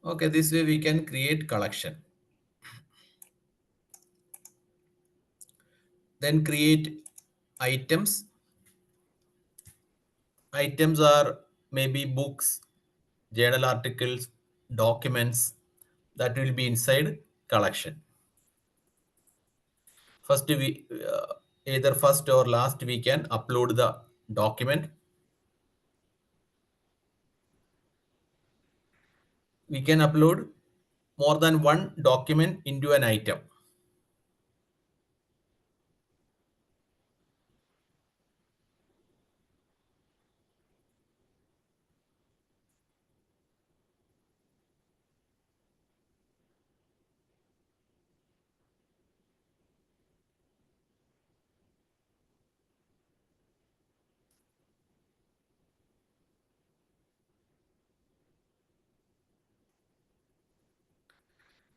Okay, this way we can create collection. Then create items. Items are maybe books, journal articles, documents that will be inside collection. First, we either first or last we can upload the document. We can upload more than one document into an item.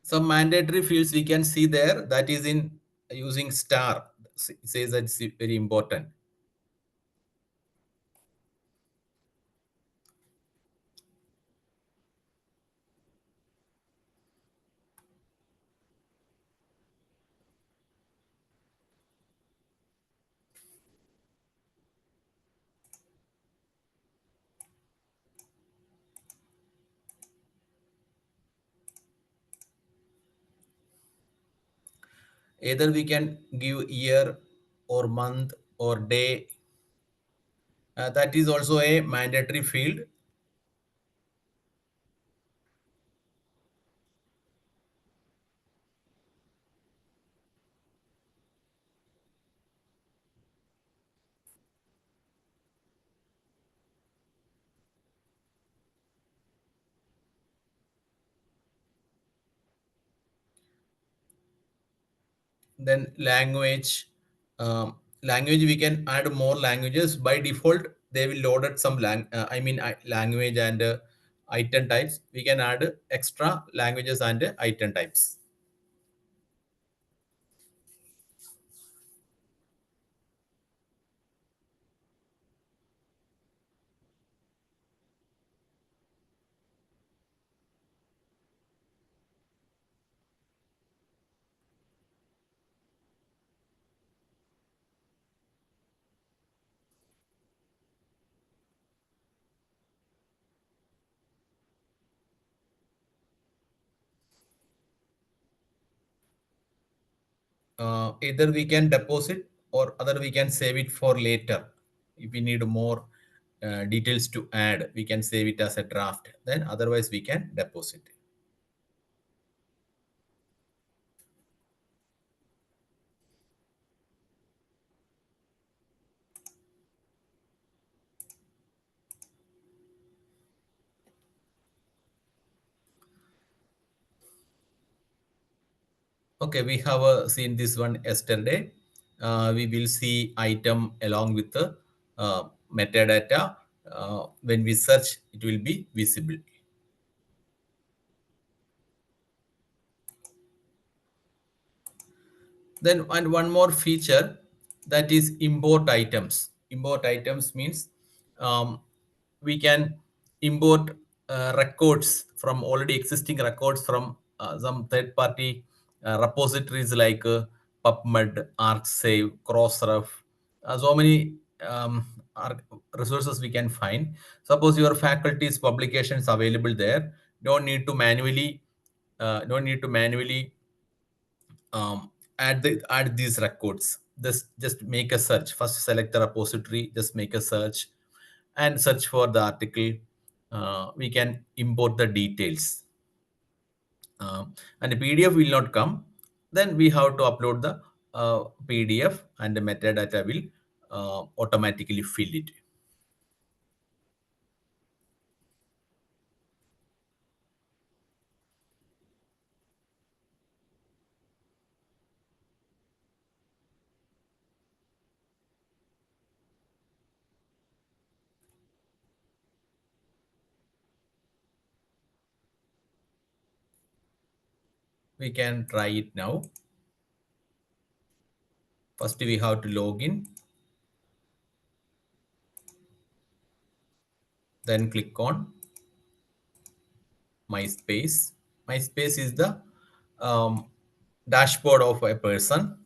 Some mandatory fields we can see there, that is in using star. It says that's very important. Either we can give year or month or day. That is also a mandatory field. Then language. Language we can add more languages. By default, they will loaded some language and item types. We can add extra languages and item types. Either we can deposit or other we can save it for later. If we need more details to add, we can save it as a draft. Then otherwise we can deposit. Okay, we have seen this one yesterday. We will see item along with the metadata. When we search, it will be visible. Then and one more feature, that is import items. Import items means we can import records from already existing records from some third party repositories like PubMed, ArcSave, Crossref. So many resources we can find. Suppose your faculty's publications available there. Don't need to manually add these records. Just make a search. First select the repository, just make a search and search for the article. We can import the details. And the PDF will not come. Then we have to upload the PDF and the metadata will automatically fill it. We can try it now. First we have to log in, then click on MySpace. MySpace is the um, dashboard of a person.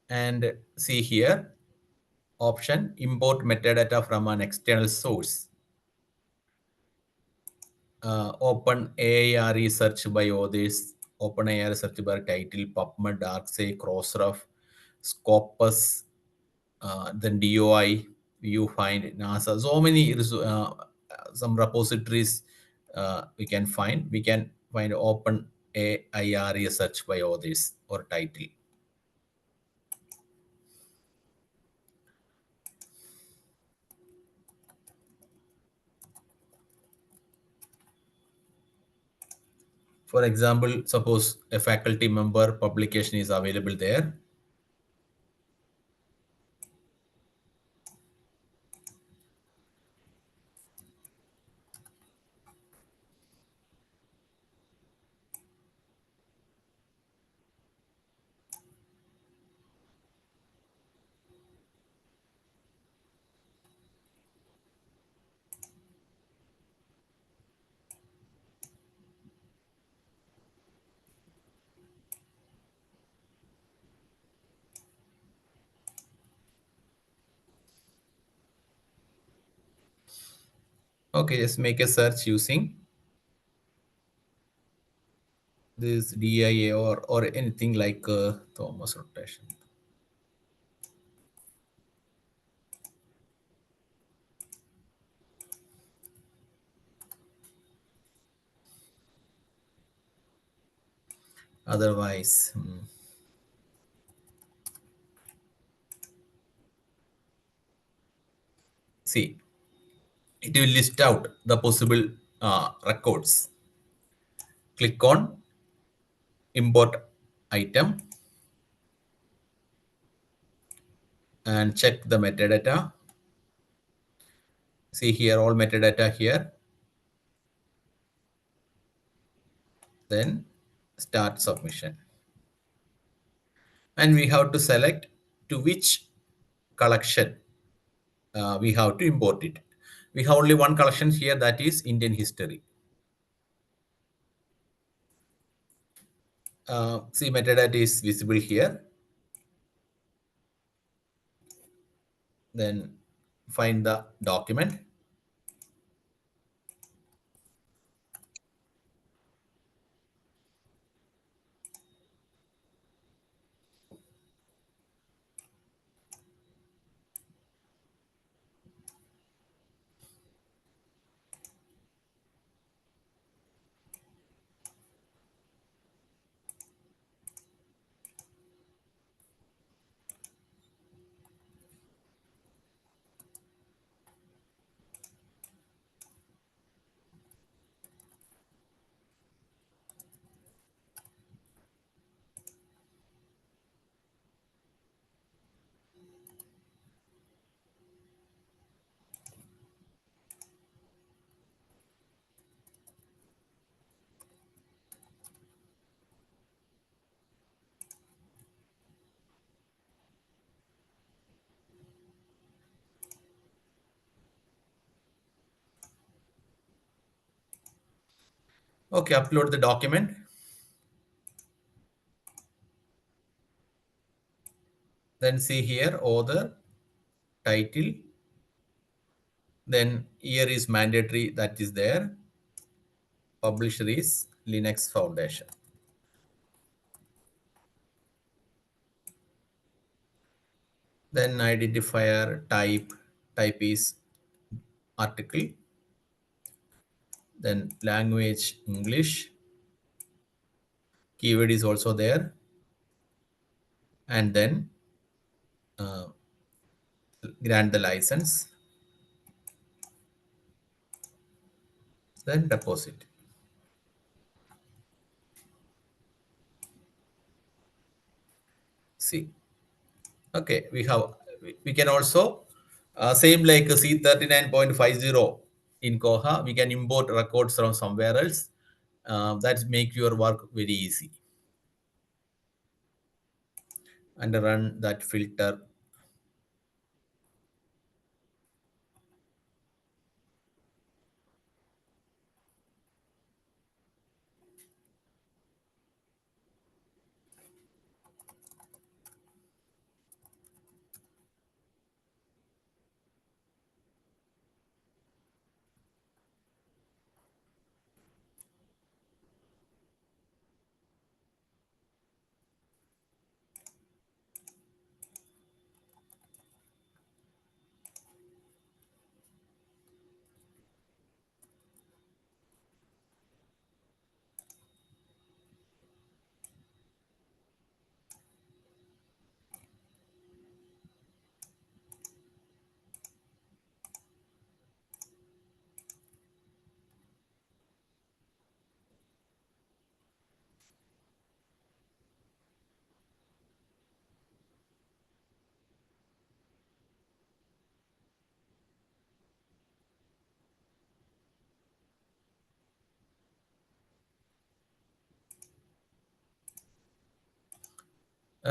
And see here, option import metadata from an external source. Open AIRE search by others, Open AIRE search by title, PubMed, DarkSea, Crossref, Scopus, then DOI, Viewfind, NASA. So many some repositories we can find. We can find Open AIRE search by others or title. For example, suppose a faculty member publication is available there. Okay, just make a search using this DIA or anything like Thomas rotation. Otherwise, see, it will list out the possible records. Click on import item and check the metadata. See here all metadata here. Then start submission. And we have to select to which collection we have to import it. We have only one collection here, that is Indian history. See, metadata is visible here. Then find the document. Okay, upload the document. Then see here author, title. Then year is mandatory, that is there. Publisher is Linux Foundation. Then identifier type is article. Then language English. Keyword is also there. And then uh, grant the license. Then deposit. See. Okay, we can also same like C39.50 in Koha, we can import records from somewhere else. That make your work very easy. And run that filter.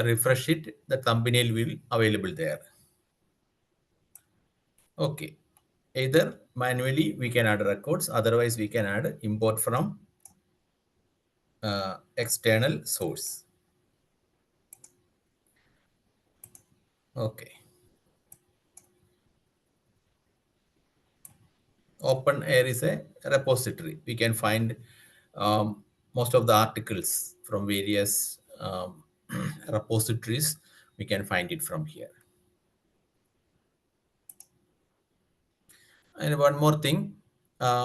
refresh it, the thumbnail will available there. Okay. Either manually we can add records, otherwise we can add import from external source. Okay. Open air is a repository. We can find most of the articles from various repositories. We can find it from here. And one more thing,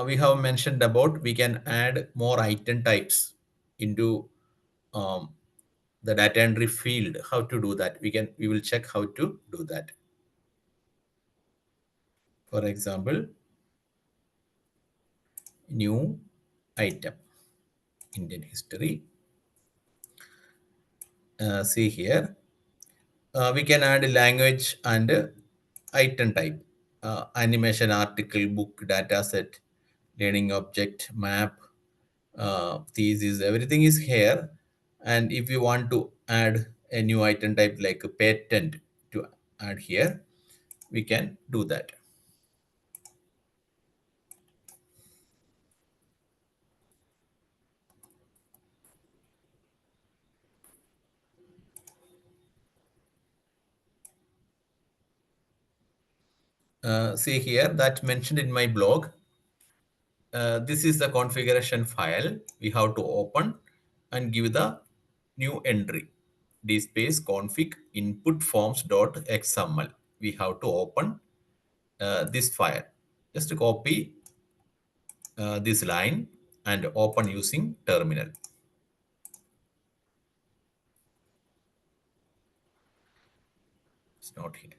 we have mentioned about we can add more item types into um, the data entry field. How to do that? We will check how to do that. For example, new item, Indian history. See here, we can add language and item type, animation, article, book, data set, learning object, map, thesis, everything is here. And if you want to add a new item type like a patent to add here, we can do that. See here, that mentioned in my blog. This is the configuration file we have to open and give the new entry, DSpace config input forms.xml. We have to open this file. Just copy this line and open using terminal. It's not here.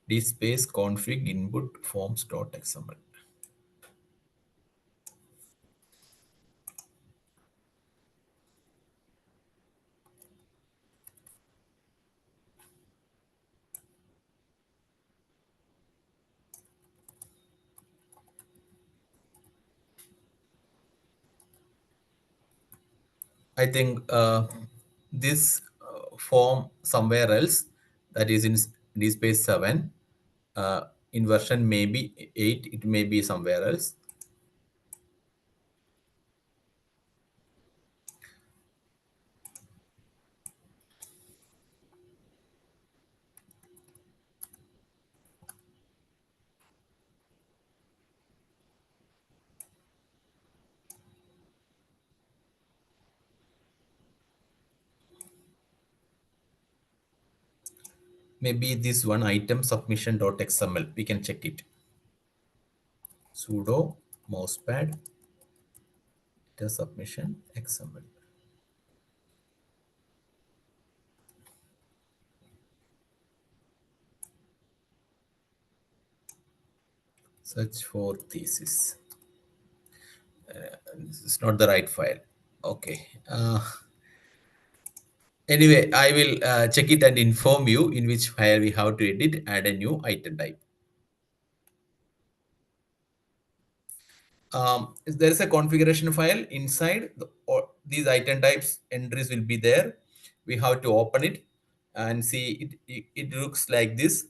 DSpace config input forms.xml. I think this form somewhere else, that is in DSpace 7, in version maybe 8, it may be somewhere else. Maybe this one item submission.xml. We can check it. Sudo mousepad the submission XML. Search for thesis. This is not the right file. Okay. Anyway, I will check it and inform you in which file we have to edit, add a new item type. There is a configuration file inside or these item types entries will be there. We have to open it and see it looks like this: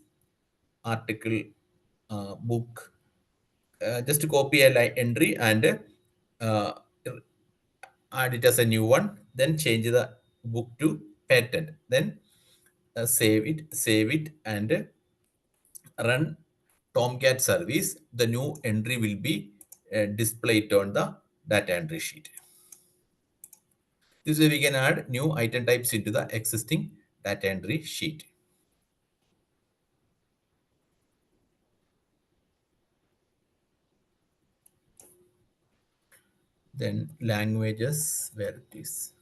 article, book. Just to copy a line entry and uh, add it as a new one, then change the book to patent, then save it and run Tomcat service. The new entry will be displayed on the data entry sheet. This way we can add new item types into the existing data entry sheet. Then languages, where it is.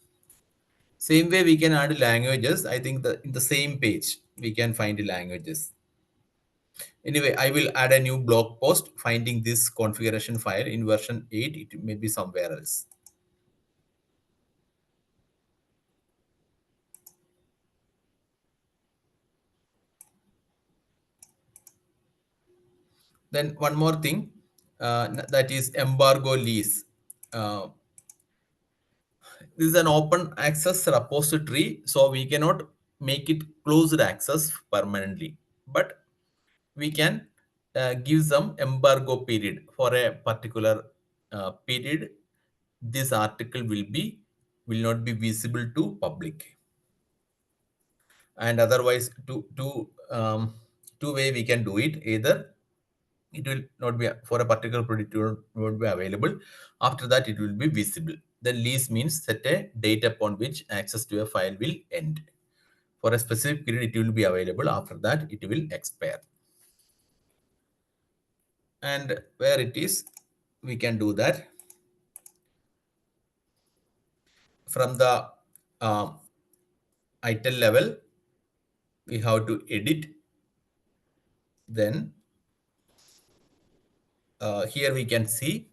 Same way we can add languages. I think in the same page we can find the languages. Anyway, I will add a new blog post finding this configuration file in version 8. It may be somewhere else. Then one more thing, that is embargo lease. This is an open access repository, so we cannot make it closed access permanently, but we can give some embargo period for a particular period. This article will not be visible to public, and otherwise two way we can do it. Either it will not be for a particular product, it will not be available. After that it will be visible. The lease means set a date upon which access to a file will end. For a specific period it will be available, after that it will expire. And where it is, we can do that from the um, item level. We have to edit, then here we can see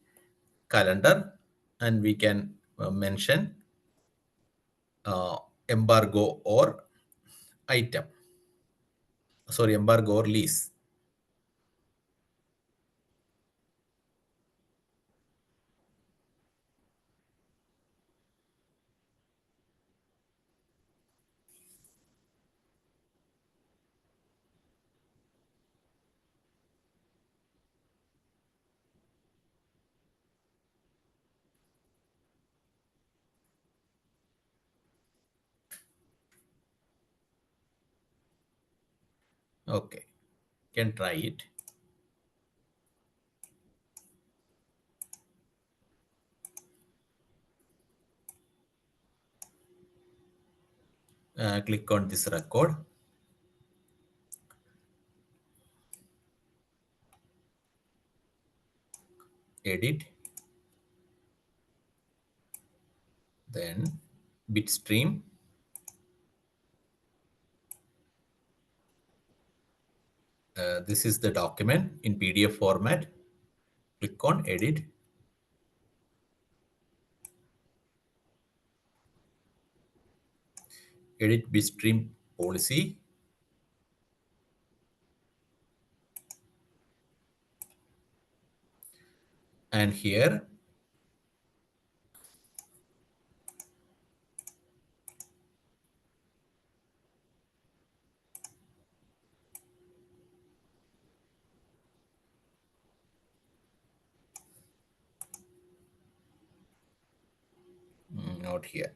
calendar, and we can mention uh, embargo or item, sorry, embargo or lease. Okay, can try it. Click on this record, edit, then bitstream. This is the document in PDF format. Click on edit, edit bitstream policy, and here not here.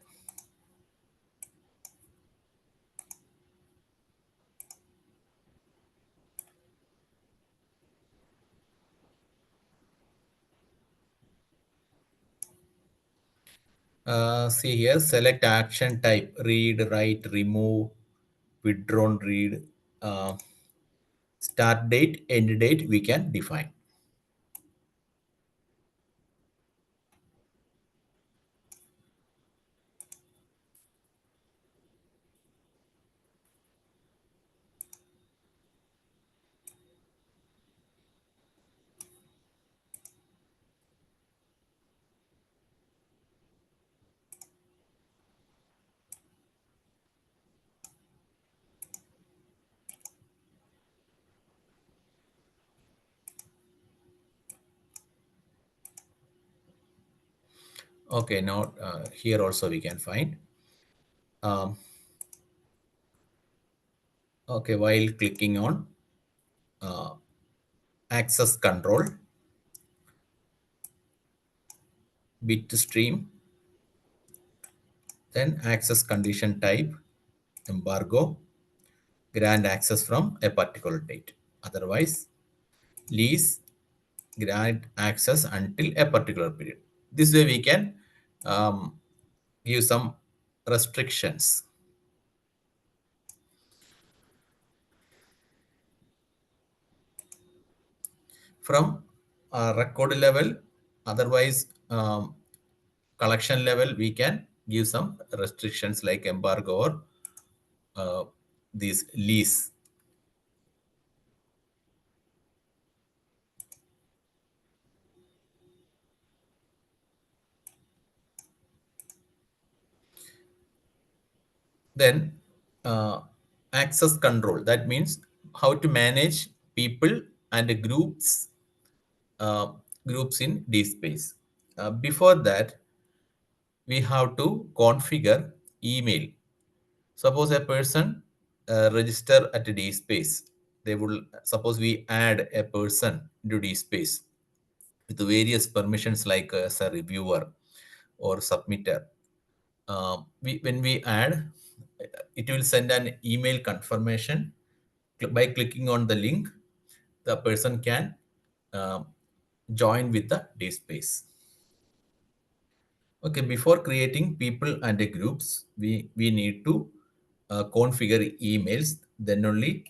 See here, select action type, read, write, remove, withdrawn, read, start date, end date, we can define. Okay, now here also we can find. Um, okay, while clicking on uh, access control, bitstream, then access condition type, embargo, grant access from a particular date. Otherwise, lease, grant access until a particular period. This way we can um, give some restrictions from record level. Otherwise, collection level, we can give some restrictions like embargo or this lease. Then access control, that means how to manage people and uh, groups in DSpace. Before that, we have to configure email. Suppose a person register at DSpace. They will suppose we add a person to DSpace with various permissions like as a reviewer or submitter. When we add, it will send an email confirmation. By clicking on the link, the person can uh, join with the DSpace. Okay, before creating people and the groups, we need to configure emails. Then only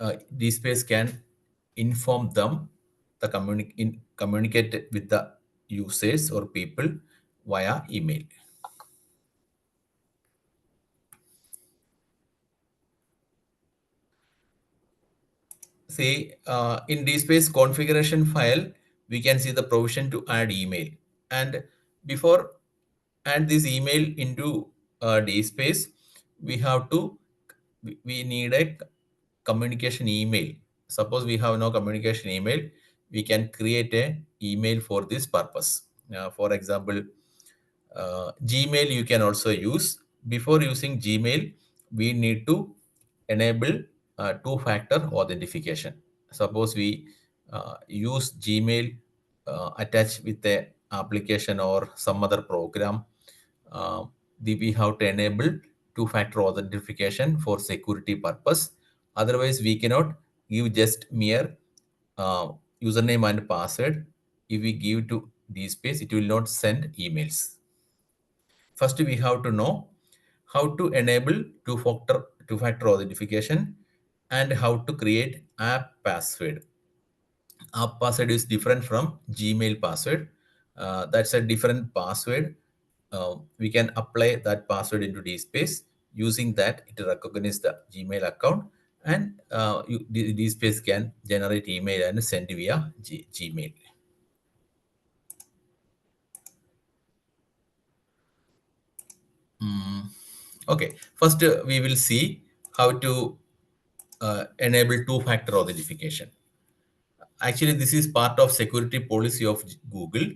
DSpace can inform them the communicate with the users or people via email. See, in DSpace configuration file, we can see the provision to add email. And before add this email into DSpace, we have to, we need a communication email. Suppose we have no communication email, we can create a email for this purpose. For example, Gmail you can also use. Before using Gmail, we need to enable two-factor authentication. Suppose we use Gmail attached with the application or some other program, uh, we have to enable two-factor authentication for security purpose. Otherwise, we cannot give just mere uh, username and password. If we give to DSpace, it will not send emails. First, we have to know how to enable two-factor authentication and how to create app password. App password is different from Gmail password. That's a different password. We can apply that password into DSpace. Using that, it recognizes the Gmail account, and DSpace can generate email and send via Gmail. Okay, first we will see how to enable two-factor authentication. Actually, this is part of security policy of Google.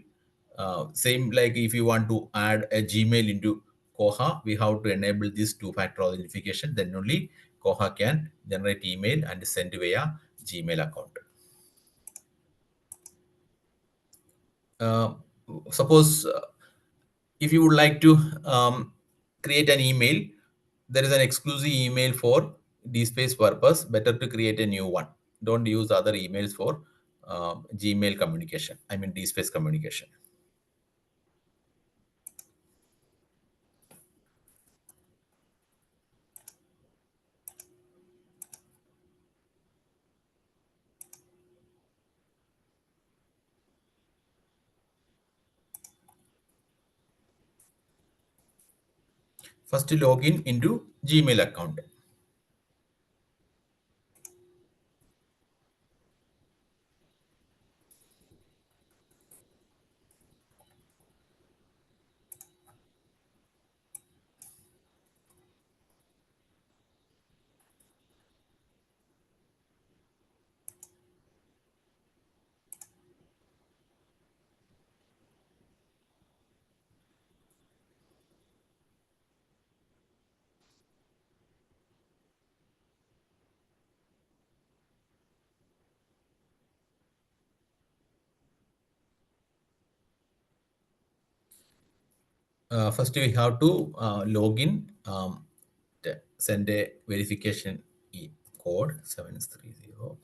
Same like if you want to add a Gmail into Koha, we have to enable this two-factor authentication. Then only Koha can generate email and send via Gmail account. Uh, Suppose if you would like to create an email, there is an exclusive email for DSpace purpose. Better to create a new one. Don't use other emails for Gmail communication. I mean DSpace communication. First, log in into Gmail account. First, we have to log in. Send a verification code 7304.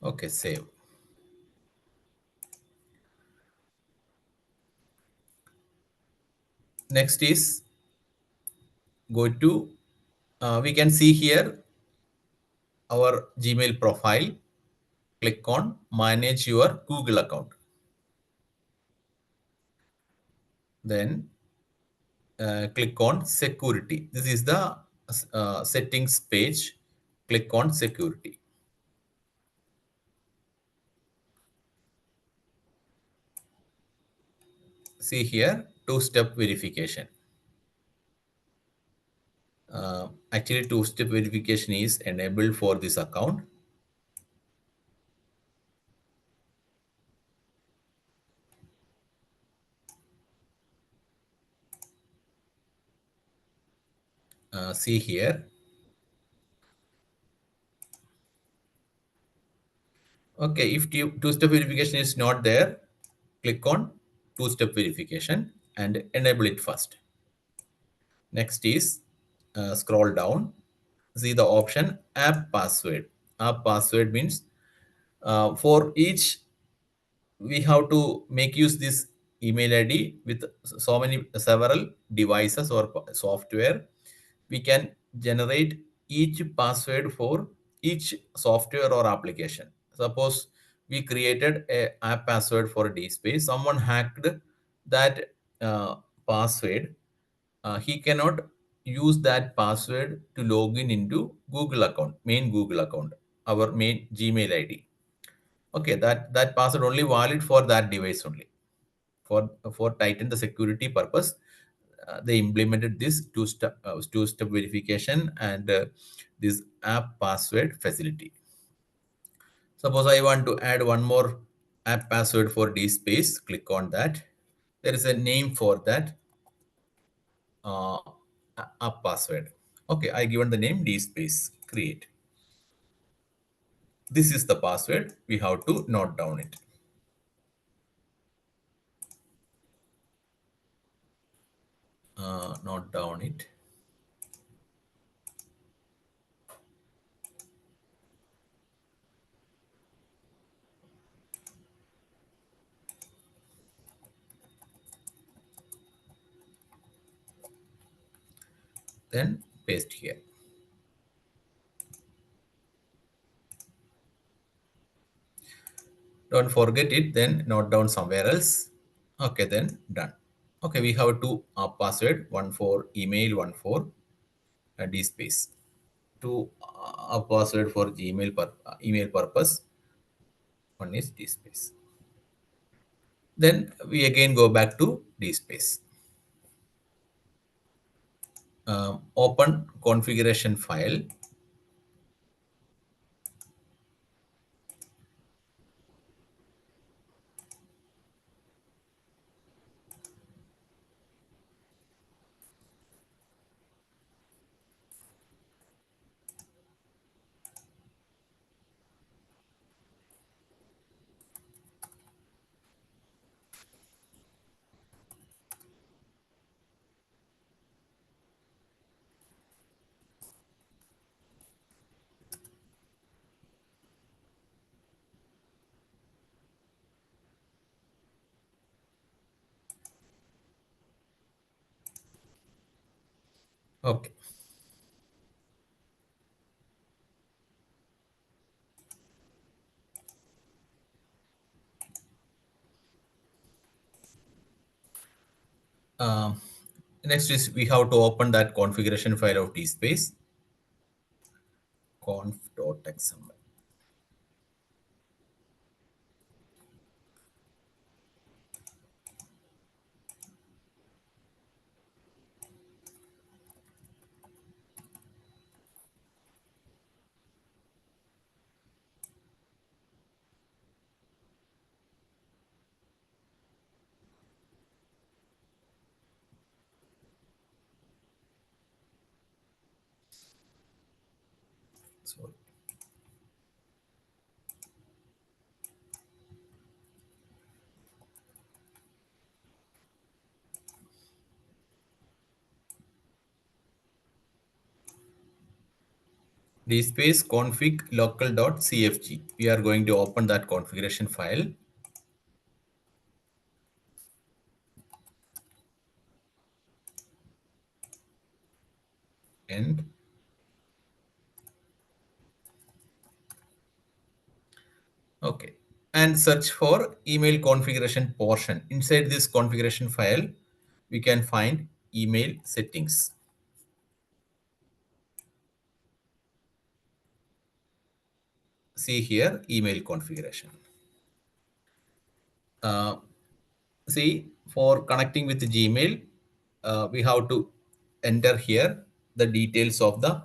Okay, save. Next is go to. We can see here our Gmail profile. Click on manage your Google account. Then click on security. This is the settings page. Click on security. See here two-step verification. Actually, two-step verification is enabled for this account. See here. Okay, if two-step verification is not there, click on two-step verification and enable it first. Next is scroll down. See the option app password. App password means for each we have to make use this email ID with so many several devices or software. We can generate each password for each software or application. Suppose we created a app password for DSpace. Someone hacked that password. He cannot use that password to log in into Google account, main Google account, our main Gmail ID. Okay, that password only valid for that device only. For tighten the security purpose, they implemented this two-step verification and this app password facility. Suppose I want to add one more app password for DSpace. Click on that. There is a name for that uh, app password. Okay, I given the name DSpace. Create. This is the password. We have to note down it. Note down it. Then paste here. Don't forget it, then note down somewhere else. Okay, then done. Okay, we have two password, one for email, one for DSpace. Two password for Gmail email purpose, one is DSpace. Then we again go back to DSpace. Open configuration file. Okay. Um, Next is we have to open that configuration file of DSpace. Conf.xml. So DSpace config local.cfg. We are going to open that configuration file. And okay. And search for email configuration portion. Inside this configuration file, we can find email settings. See here, email configuration. Uh, See, for connecting with Gmail, we have to enter here the details of the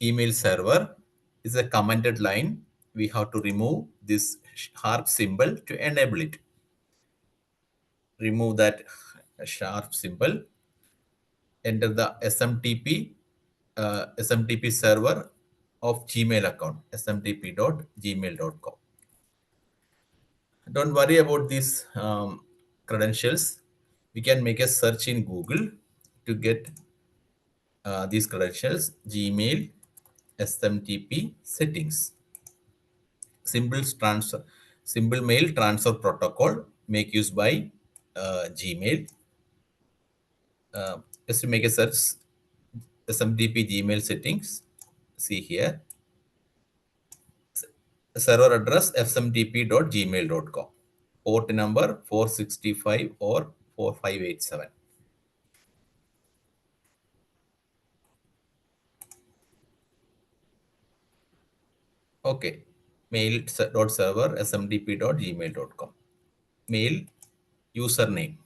email server. Is a commented line. We have to remove this sharp symbol to enable it. Remove that sharp symbol. Enter the SMTP server of Gmail account, smtp.gmail.com. Don't worry about these credentials. We can make a search in Google to get these credentials. Gmail SMTP settings. Symbols transfer, symbol mail transfer protocol make use by Gmail. Just to make a search, SMTP Gmail settings. See here, server address fmtp.gmail.com, port number 465 or 4587. Okay, mail.server smtp.gmail.com. Mail username,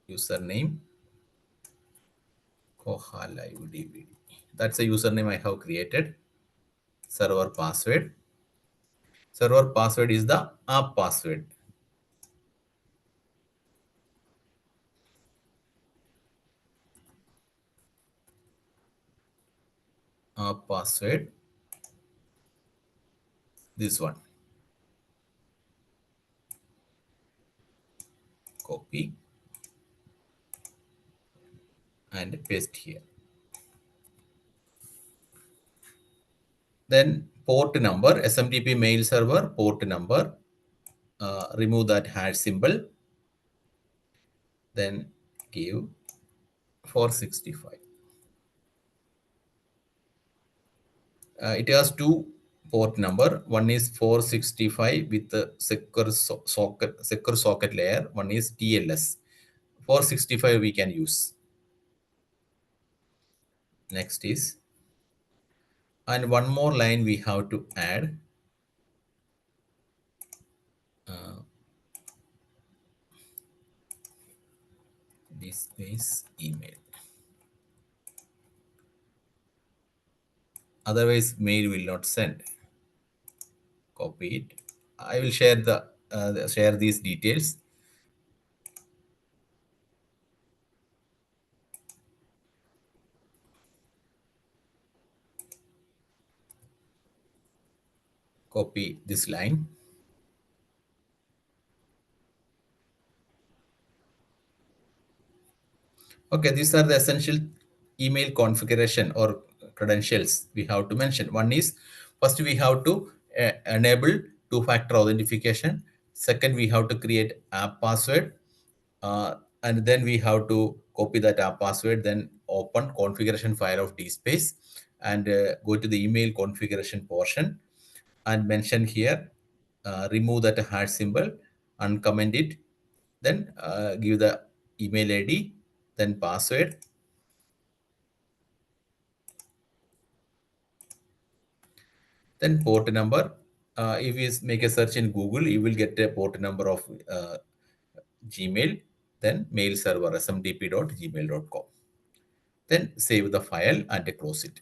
username Koha Live DVD. That's a username I have created. Server password. Server password is the app password. App password. This one. Copy and paste here. Then port number, SMTP mail server port number. Remove that hash symbol. Then give 465. It has two port number. One is 465 with the secure socket layer. One is TLS. 465 we can use. Next is, and one more line we have to add. DSpace email. Otherwise, mail will not send. Copy it. I will share share these details. Copy this line. Okay, these are the essential email configuration or credentials we have to mention. One is, first we have to enable two-factor authentication. Second, we have to create app password. And then we have to copy that app password, then open configuration file of DSpace and go to the email configuration portion and mention here, remove that hash symbol, uncomment it, then give the email ID, then password, then port number. If you make a search in Google, you will get a port number of Gmail, then mail server smtp.gmail.com. Then save the file and close it.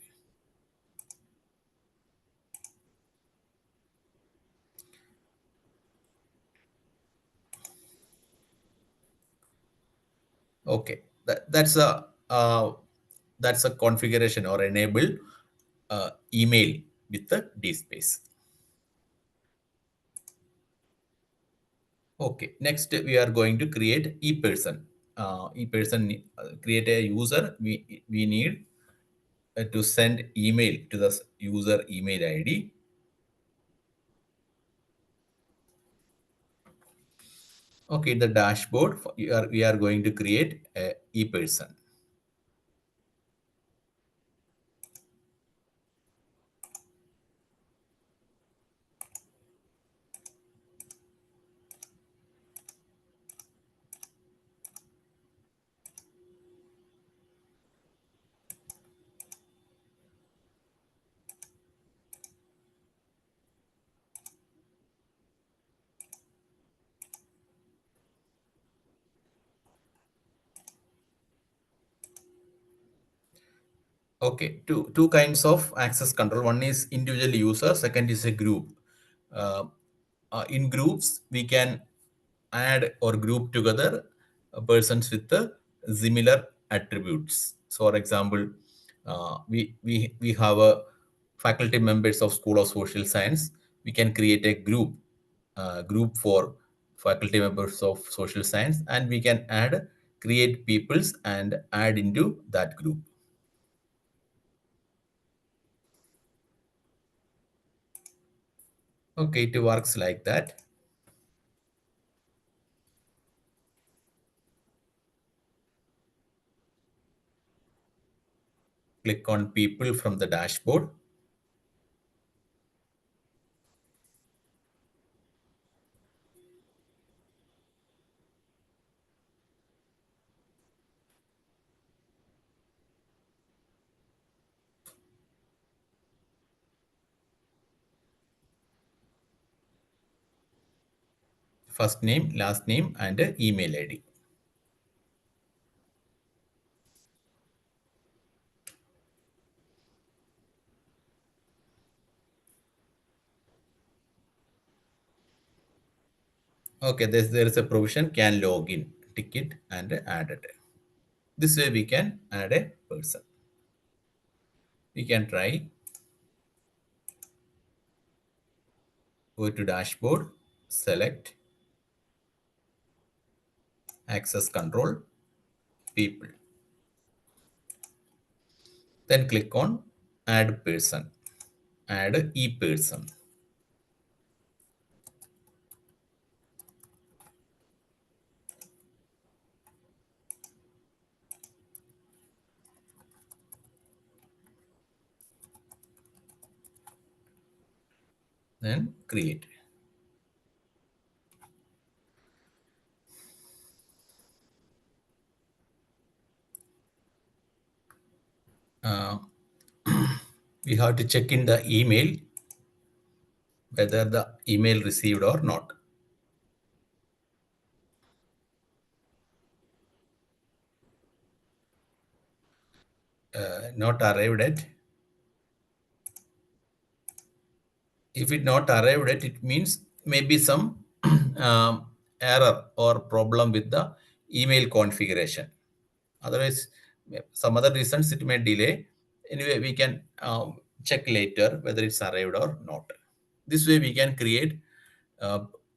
Okay, that's a configuration or enable email with the DSpace. Okay, next we are going to create ePerson. ePerson create a user. We need to send email to the user email ID. Okay, the dashboard we are going to create a ePerson. Okay, two kinds of access control. One is individual user, second is a group. Uh, in groups, we can add or group together persons with the similar attributes. So, for example, we have a faculty members of School of Social Science. We can create a group for faculty members of social science, and we can add create peoples and add into that group. Okay, it works like that. Click on people from the dashboard. First name, last name, and email ID. Okay, there is a provision can log in, ticket, and add it. This way we can add a person. We can try. Go to dashboard, select access control, people. Then click on add person, add e-person. Then create. Uh, we have to check in the email whether the email received or not. Not arrived at. If it not arrived at, it means maybe some error or problem with the email configuration. Otherwise, some other reasons it may delay. Anyway, we can check later whether it's arrived or not. This way, we can create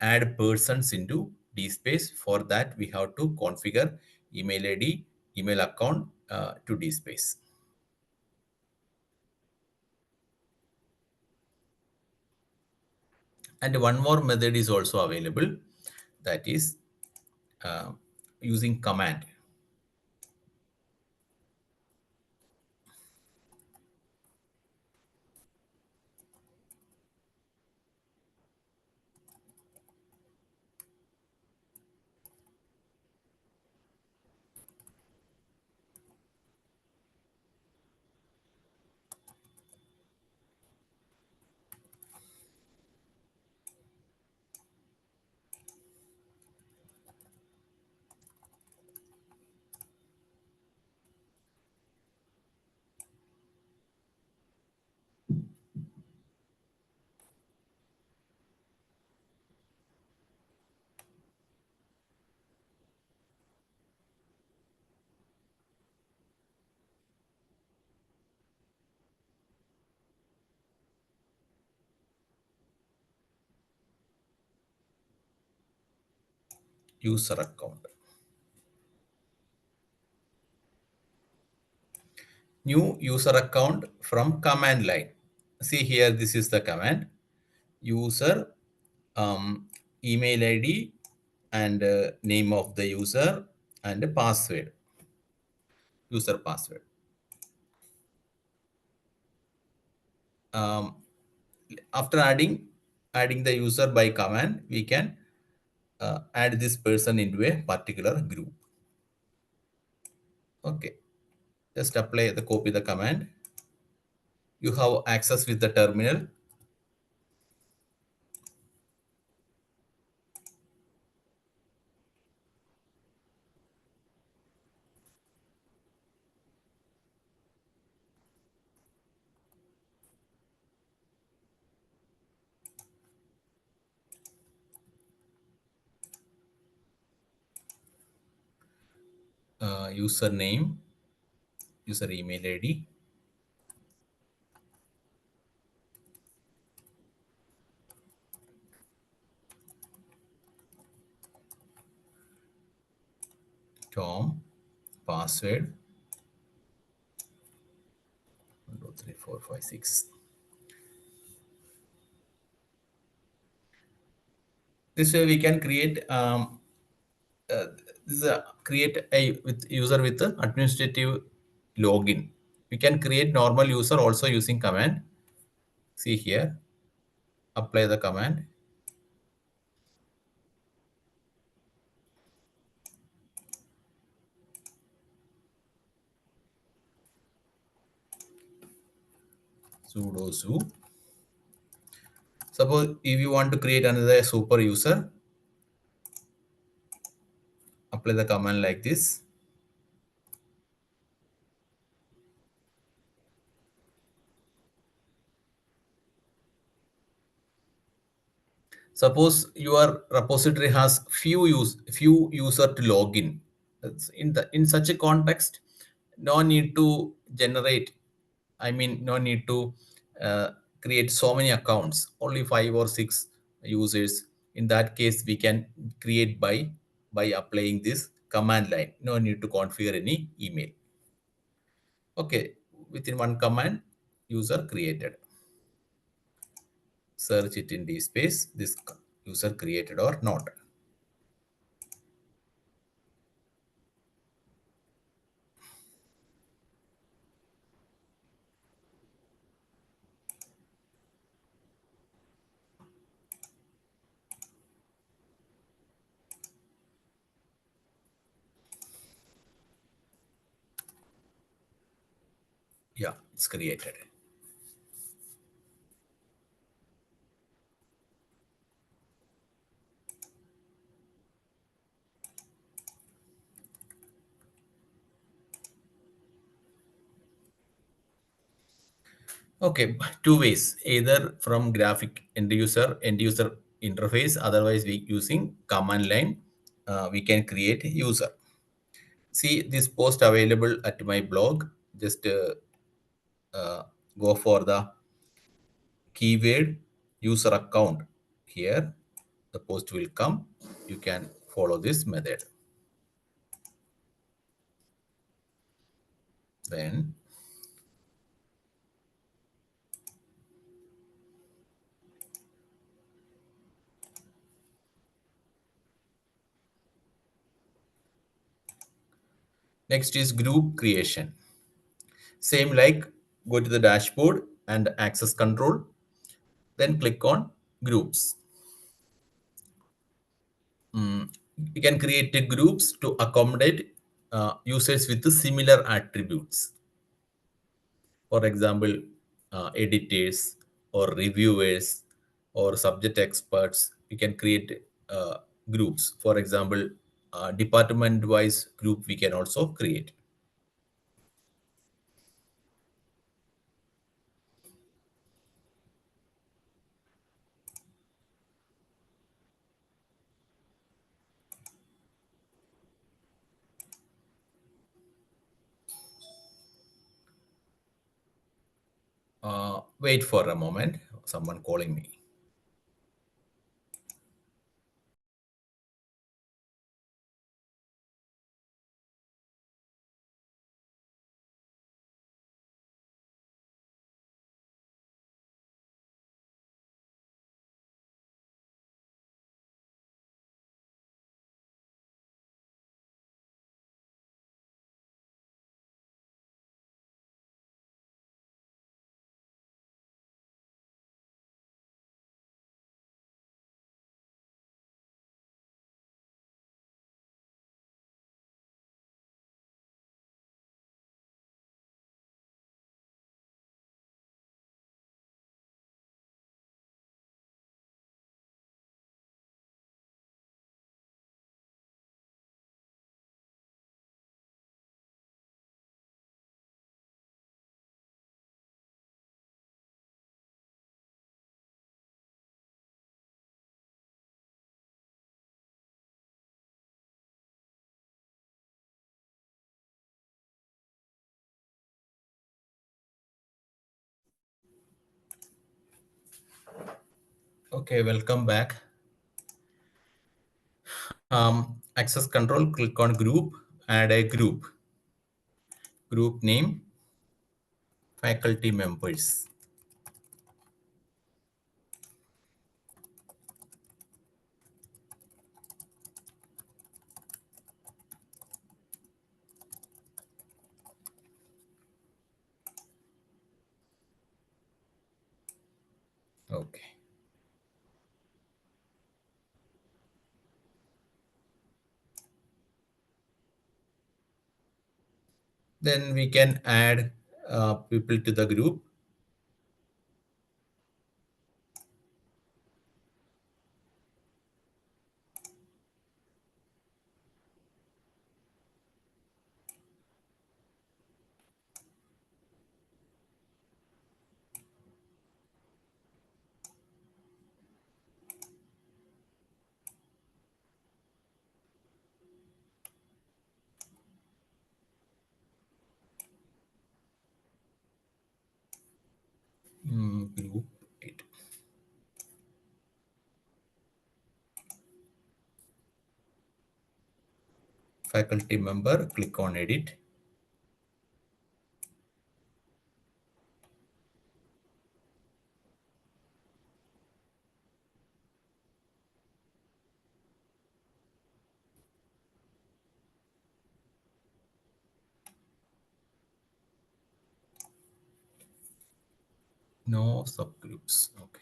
add persons into DSpace. For that, we have to configure email ID, email account to DSpace. And one more method is also available, that is uh, using command. User account. New user account from command line. See here, this is the command. User, email ID, and name of the user, and a password. User password. Um, After adding the user by command, we can add this person into a particular group. Okay, just apply the copy the command. You have access with the terminal. username, user email ID, Tom, password 1 2 3 4 5 6. This way we can create uh, create a with user with the administrative login. We can create normal user also using command. See here, apply the command. Sudo su. Suppose if you want to create another super user, apply the command like this. Suppose your repository has few user to log in. In such a context, no need to generate. I mean, no need to uh, create so many accounts. Only 5 or 6 users. In that case, we can create by applying this command line. No need to configure any email. Okay, within one command, user created. Search it in DSpace. This user created or not. Yeah, it's created. Okay, two ways. Either from graphic end user interface. Otherwise, we using command line. We can create user. See this post available at my blog. Just uh, go for the keyword user account. Here, the post will come. You can follow this method. Then next is group creation. Same like go to the dashboard and access control, then click on groups. You can create the groups to accommodate users with the similar attributes. For example, editors or reviewers or subject experts. You can create groups. For example, department-wise group we can also create. Wait for a moment. Someone calling me. Okay, welcome back. Access control, click on group, add a group. Group name, faculty members. Okay. Then we can add people to the group. Group it. Faculty member, click on edit. No subgroups. Okay.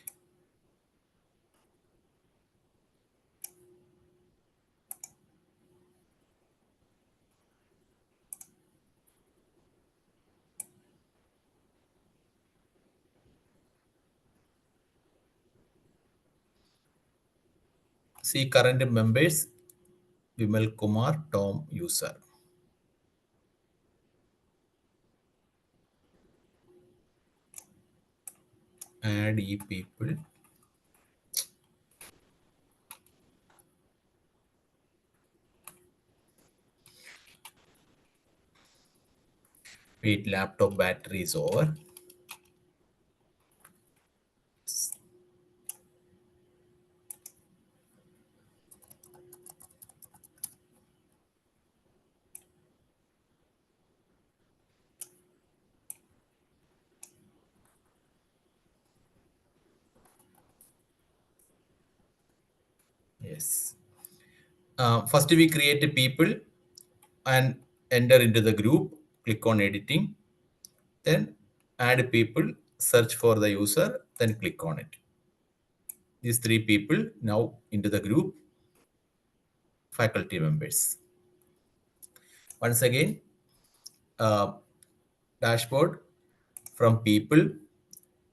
See current members, Vimal Kumar, Tom, user. Add e people. Wait, laptop battery is over. Yes. First, we create a people and enter into the group. Click on editing. Then add people, search for the user, then click on it. These three people now into the group, faculty members. Once again, uh, dashboard from people,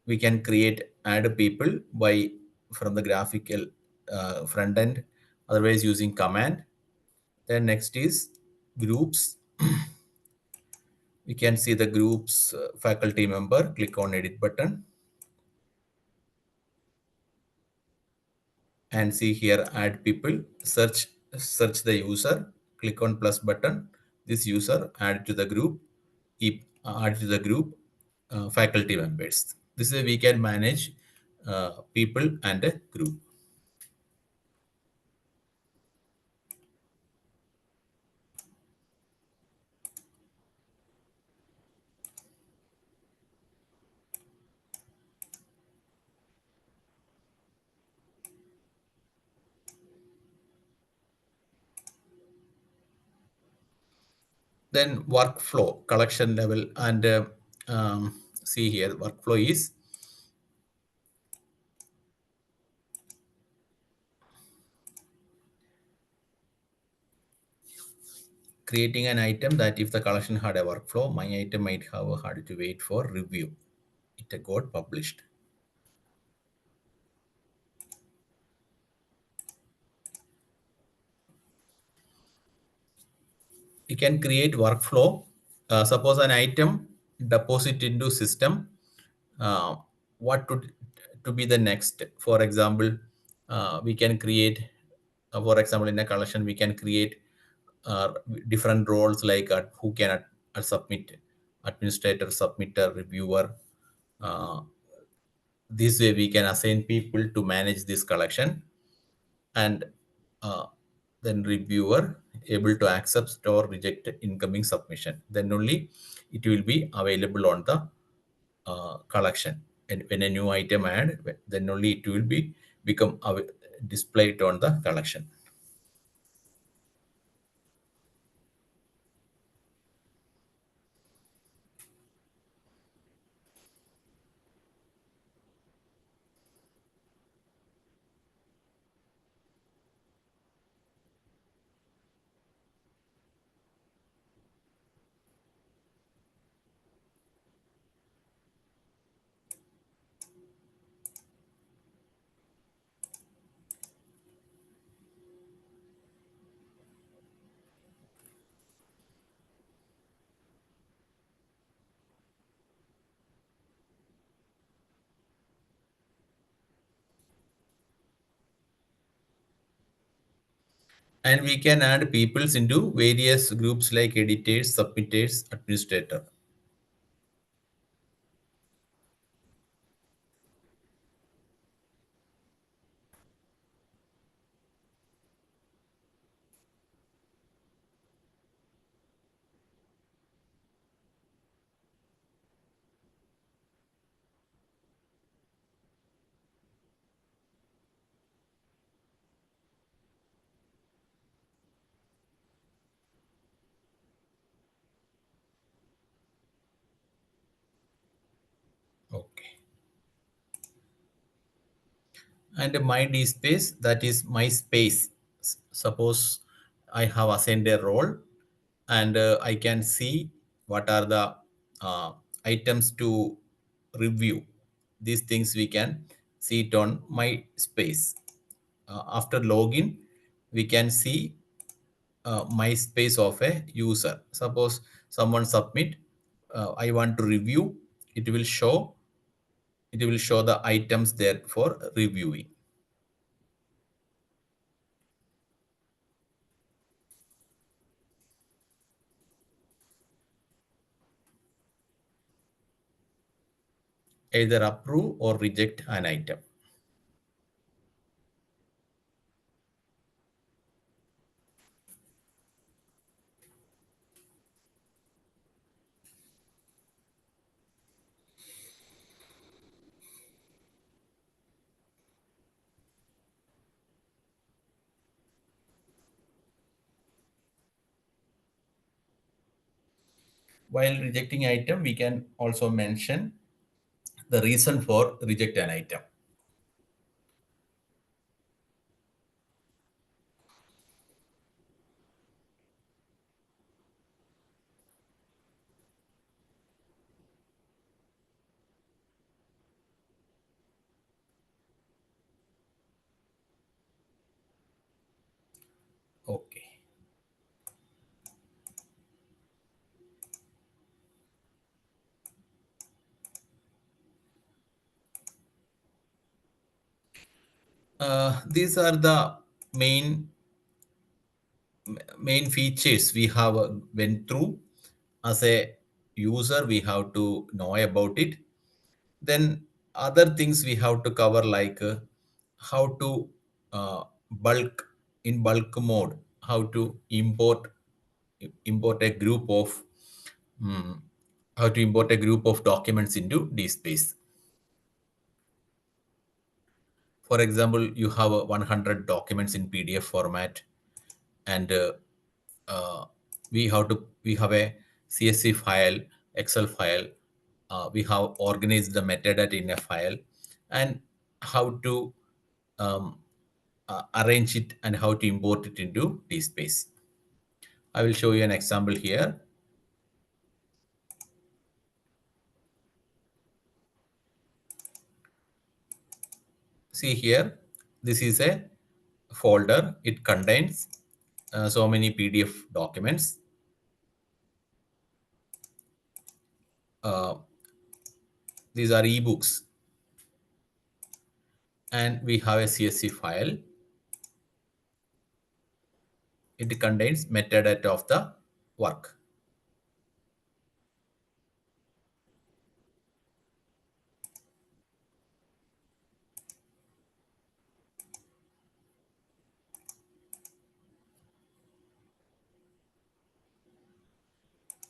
we can create add people by from the graphical front end, otherwise using command. Then next is groups. We can see the groups faculty member, click on edit button and see here add people, search the user, click on plus button, this user add to the group, add to the group faculty members. This way we can manage people and a group. Then workflow collection level and see here workflow is creating an item that if the collection had a workflow, my item might have had to wait for review. It got published. You can create workflow. Suppose an item deposit into system. Uh, what to be the next? For example, we can create. For example, in a collection, we can create different roles like who can submit, administrator, submitter, reviewer, uh, This way we can assign people to manage this collection, and uh, then reviewer able to accept or reject incoming submission. Then only it will be available on the collection. And when a new item add, then only it will be become displayed on the collection. And we can add peoples into various groups like editors, submitters, administrator. Okay. And my DSpace, that is my space. Suppose I have assigned a role, and I can see what are the uh, items to review. These things we can see it on my space. After login, we can see my space of a user. Suppose someone submit, I want to review, it will show, it will show the items there for reviewing. Either approve or reject an item. While rejecting item, we can also mention the reason for reject an item. Okay. These are the main features we have went through. As a user, we have to know about it. Then other things we have to cover, like how to bulk in bulk mode, how to import a group of mm, how to import a group of documents into DSpace. For example, you have 100 documents in PDF format, and uh, we have a CSV file, Excel file. We have organized the metadata in a file, and how to um, arrange it and how to import it into DSpace. I will show you an example here. See here, this is a folder. It contains so many PDF documents. Uh, these are ebooks, and we have a CSV file. It contains metadata of the work.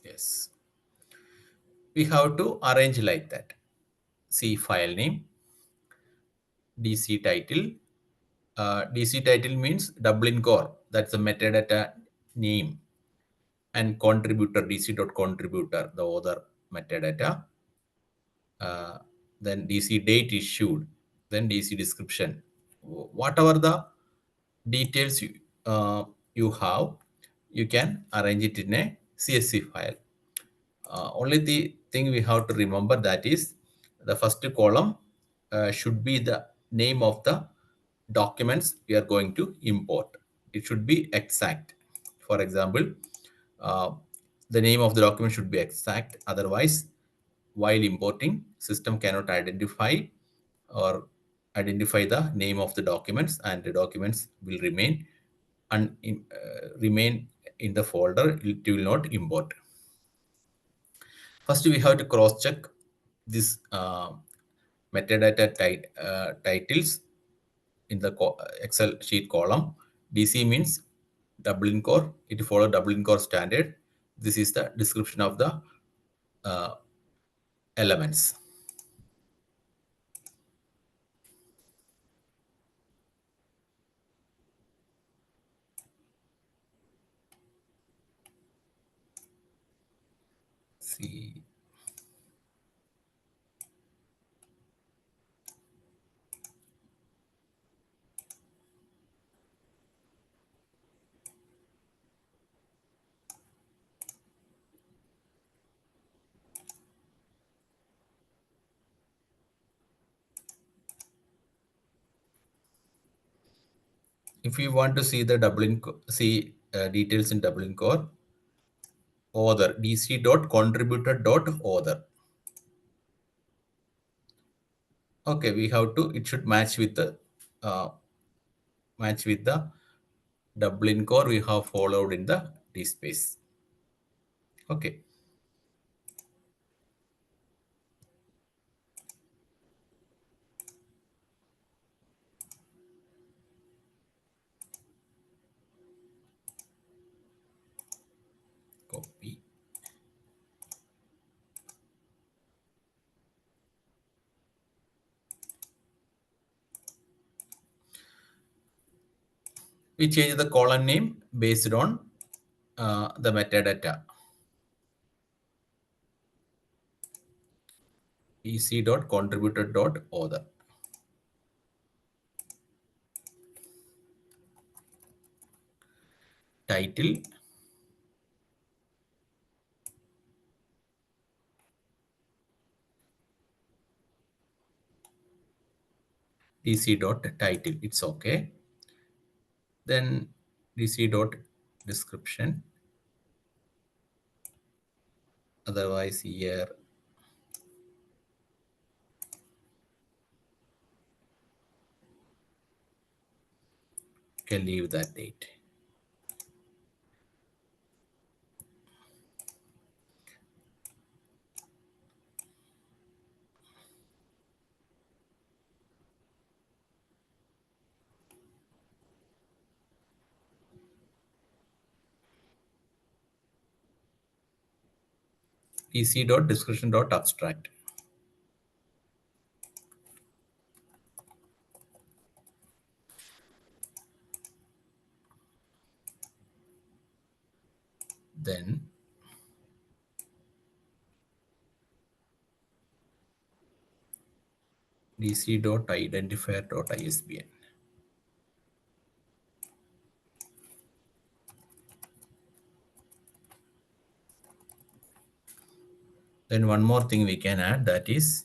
Yes, we have to arrange like that. See file name, DC title. DC title means Dublin core. That's the metadata name. And contributor, dc.contributor, the other metadata. uh, then DC date issued, then DC description. Whatever the details you have, you can arrange it in a CSV file. Only the thing we have to remember that is the first column should be the name of the documents we are going to import. It should be exact. For example, uh, the name of the document should be exact. Otherwise, while importing, system cannot identify the name of the documents, and the documents will remain in the folder. It will not import. First, we have to cross-check this metadata titles in the Excel sheet column. DC means Dublin core. It follows Dublin core standard. This is the description of the uh, elements. See, if you want to see the details in Dublin core, author dc.contributor.author. Okay, we have to. It should uh, match with the Dublin core we have followed in the DSpace. Okay, copy. We change the column name based on the metadata. dc.contributor.author. Title, dc.title. It's okay. Then dc.description. Otherwise, here can leave that date. dc.description.abstract. Then dc.identifier.isbn. Then one more thing we can add, that is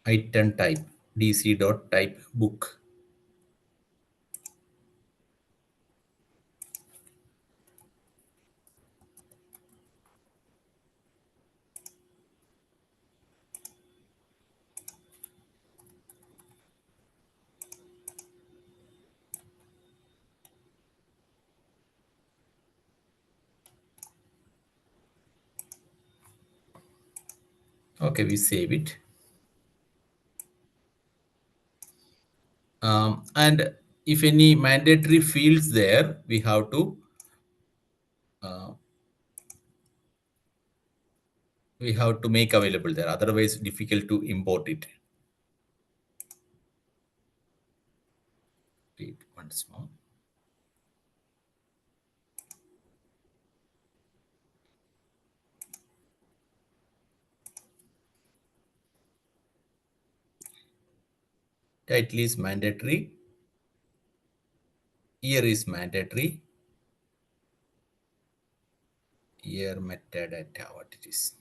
item type, dc.type book. Okay, we save it. And if any mandatory fields there, uh, we have to make available there. Otherwise, difficult to import it. Read once more. Title is mandatory. Year is mandatory. Year metadata, what it is.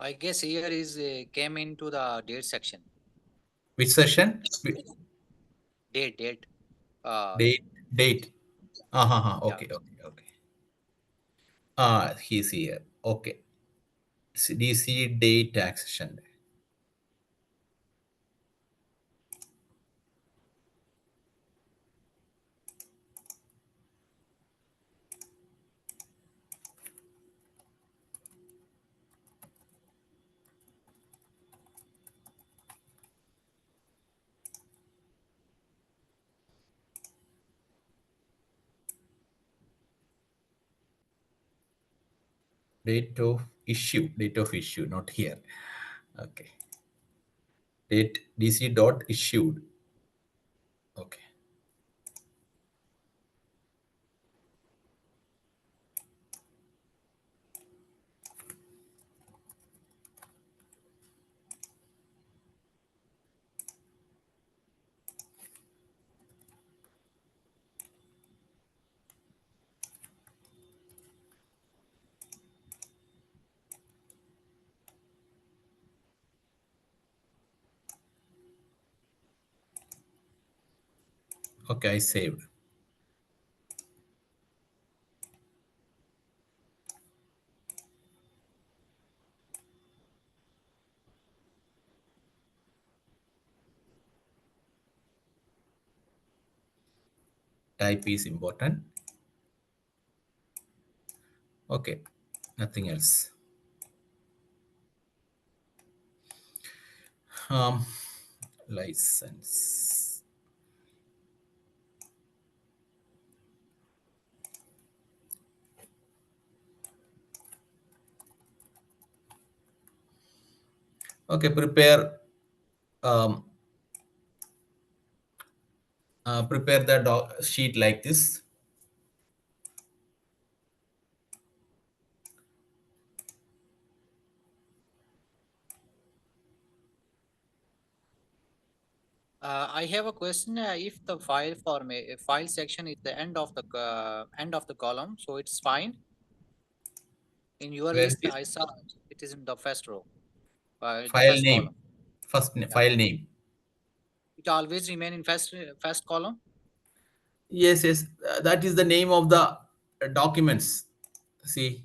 I guess here is came into the date section. Which session? Date. Uh, Date. Date. yeah. Okay, okay, okay. He's here. Okay. DC date accession. Date of issue. Date of issue, not here. Okay. Date DC dot issued. Okay. Okay, I saved. Type is important. Okay. Nothing else. Um, License. Okay, um, prepare the sheet like this. I have a question. If the file section is the end of the column, so it's fine. In your Where it list, is? I saw it is in the first row, the File first name. column. Yeah, File name. it always remain in first column. Yes, yes. That is the name of the documents. See,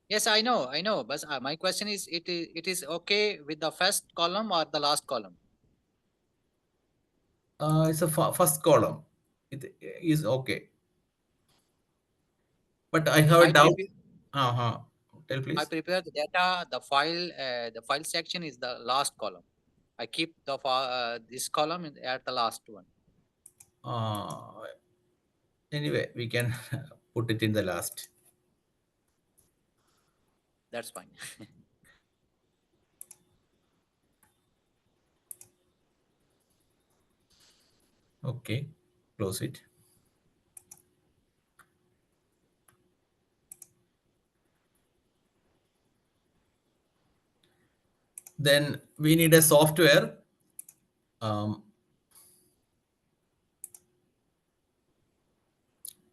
Yes, I know. But my question is, it is okay with the first column or the last column? it's a first column. It is okay. But I have a I doubt. prepare Uh-huh. Tell I please. prepare the data. The file section is the last column. I keep this column at the last one. Uh, anyway, we can put it in the last. That's fine. Okay, close it. Then we need a software. Um,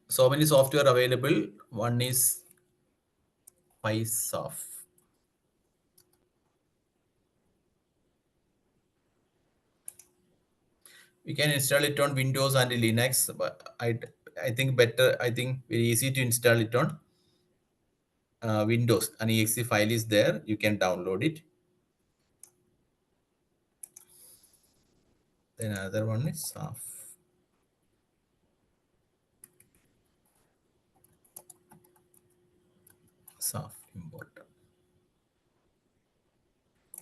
so many software available. One is PySoft. We can install it on Windows and Linux, but I think better. I think very easy to install it on Windows. An exe file is there. You can download it. Then another one is soft importer,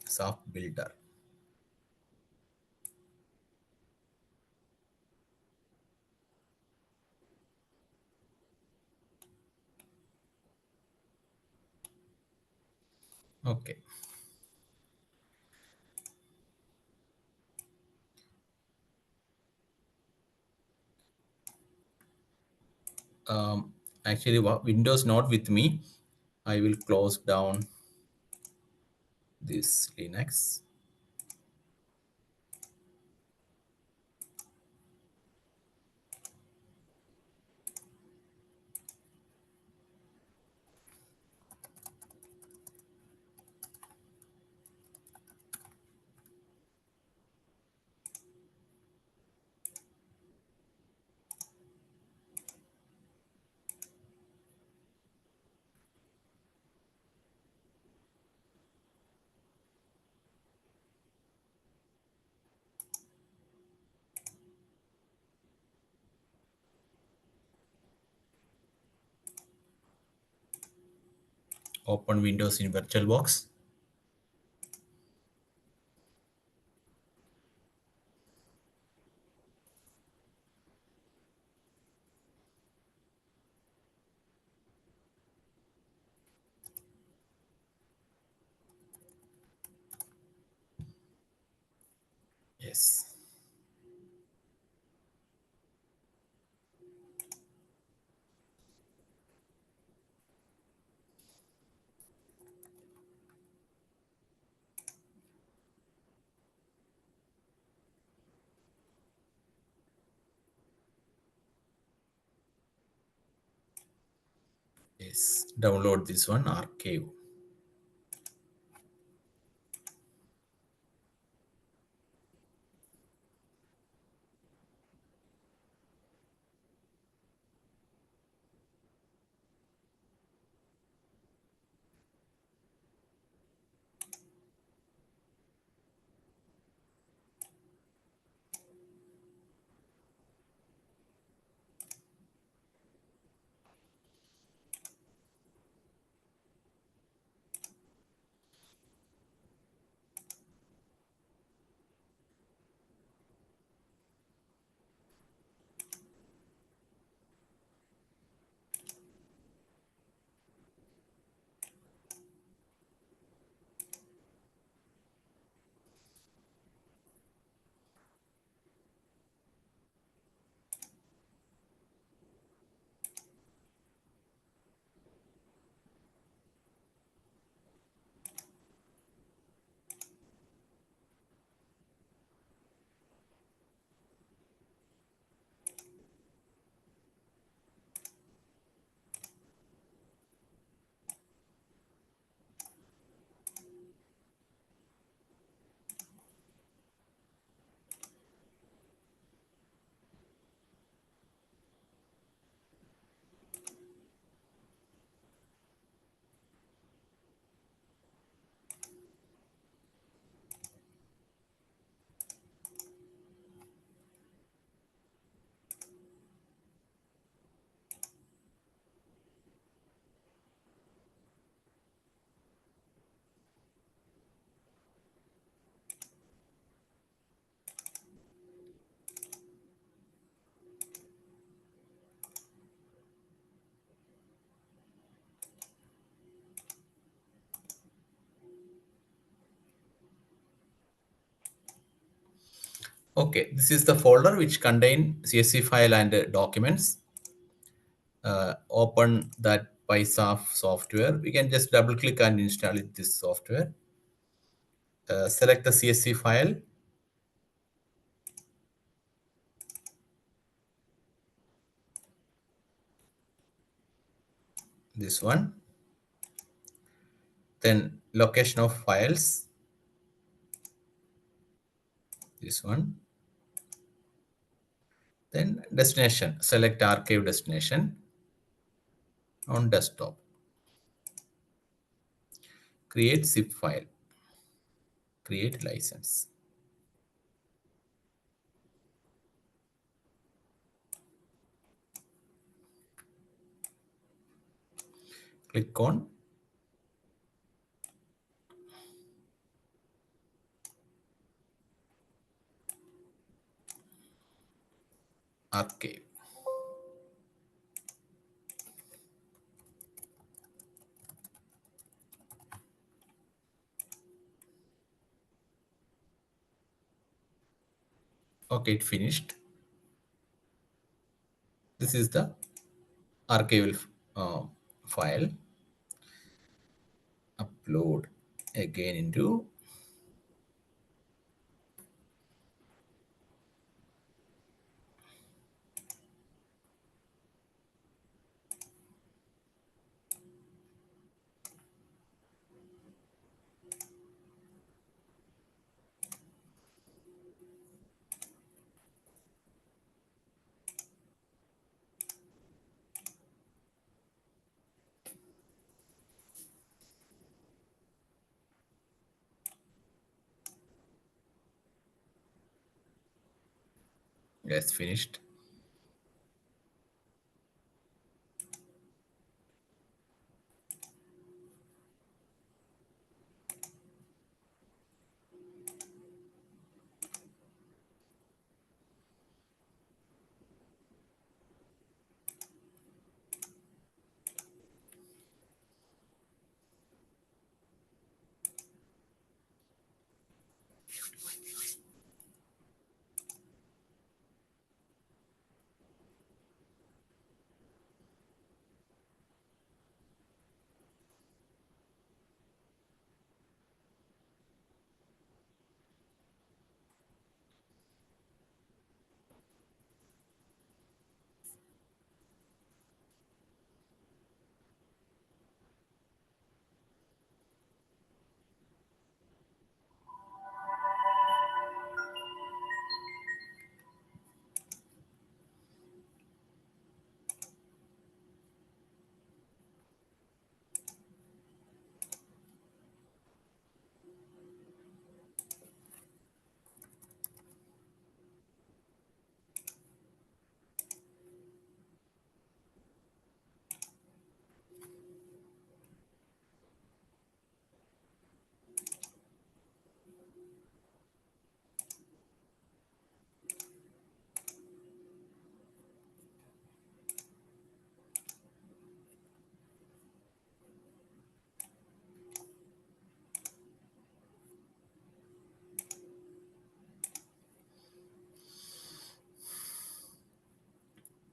soft builder. Okay. Um, Actually, Windows not with me. I will close down this Linux. Open Windows in VirtualBox. Yes. Yes. Download this one, archive. Okay, this is the folder which contain CSV file and documents. Open that PySoft software. We can just double click and install it, this software. Select the CSV file, this one. Then location of files, this one. Then destination, select archive destination on desktop. Create zip file, create license. Click on archive. Okay, it finished. This is the archival uh, file. Upload again into yes, finished.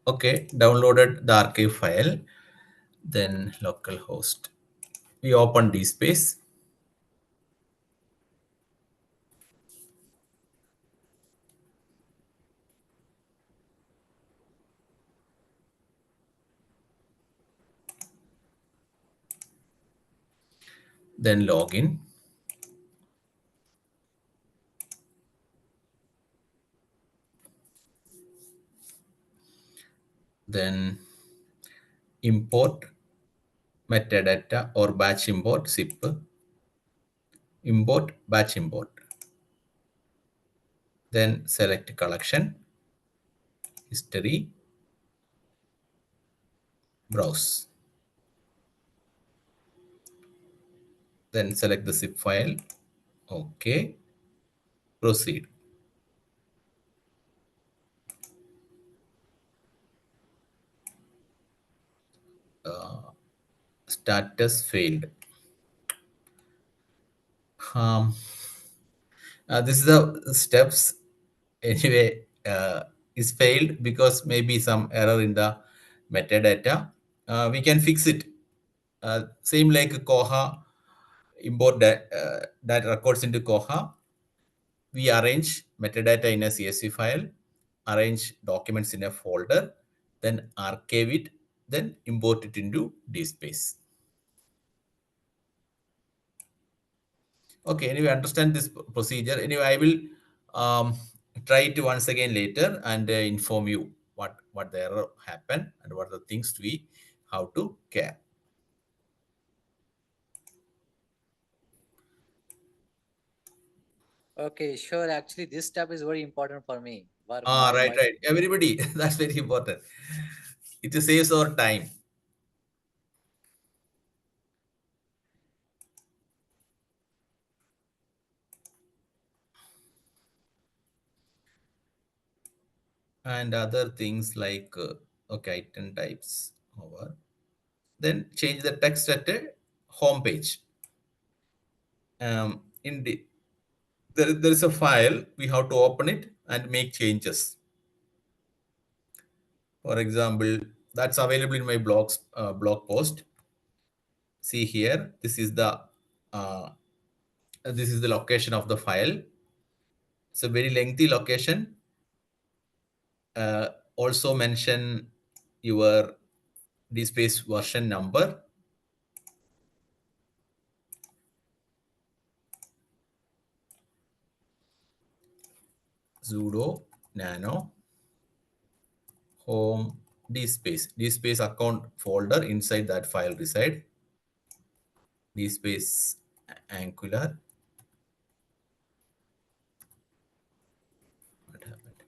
Okay, downloaded the archive file. Then localhost. We open DSpace. Then login. Then import metadata or batch import zip. Import batch import. Then select collection, history, browse. Then select the zip file. Okay, proceed. Status failed. Um, this is the steps anyway is failed because maybe some error in the metadata. We can fix it. Same like Koha, import that records into Koha. We arrange metadata in a CSV file, arrange documents in a folder, then archive it, then import it into DSpace. Okay, anyway, understand this procedure. Anyway, I will um, try it once again later and inform you what the error happened and what are the things we how to care. Okay, sure. Actually, this step is very important for me. For Ah, my right, my right. Everybody, that's very important. It saves our time. And other things like okay, item types over. Then change the text at a home page. In the there is a file we have to open it and make changes. For example, that's available in my blog post. See here, uh, this is the location of the file. It's a very lengthy location. Also mention your DSpace version number, sudo nano home DSpace account folder. Inside that file reside DSpace Angular. What happened?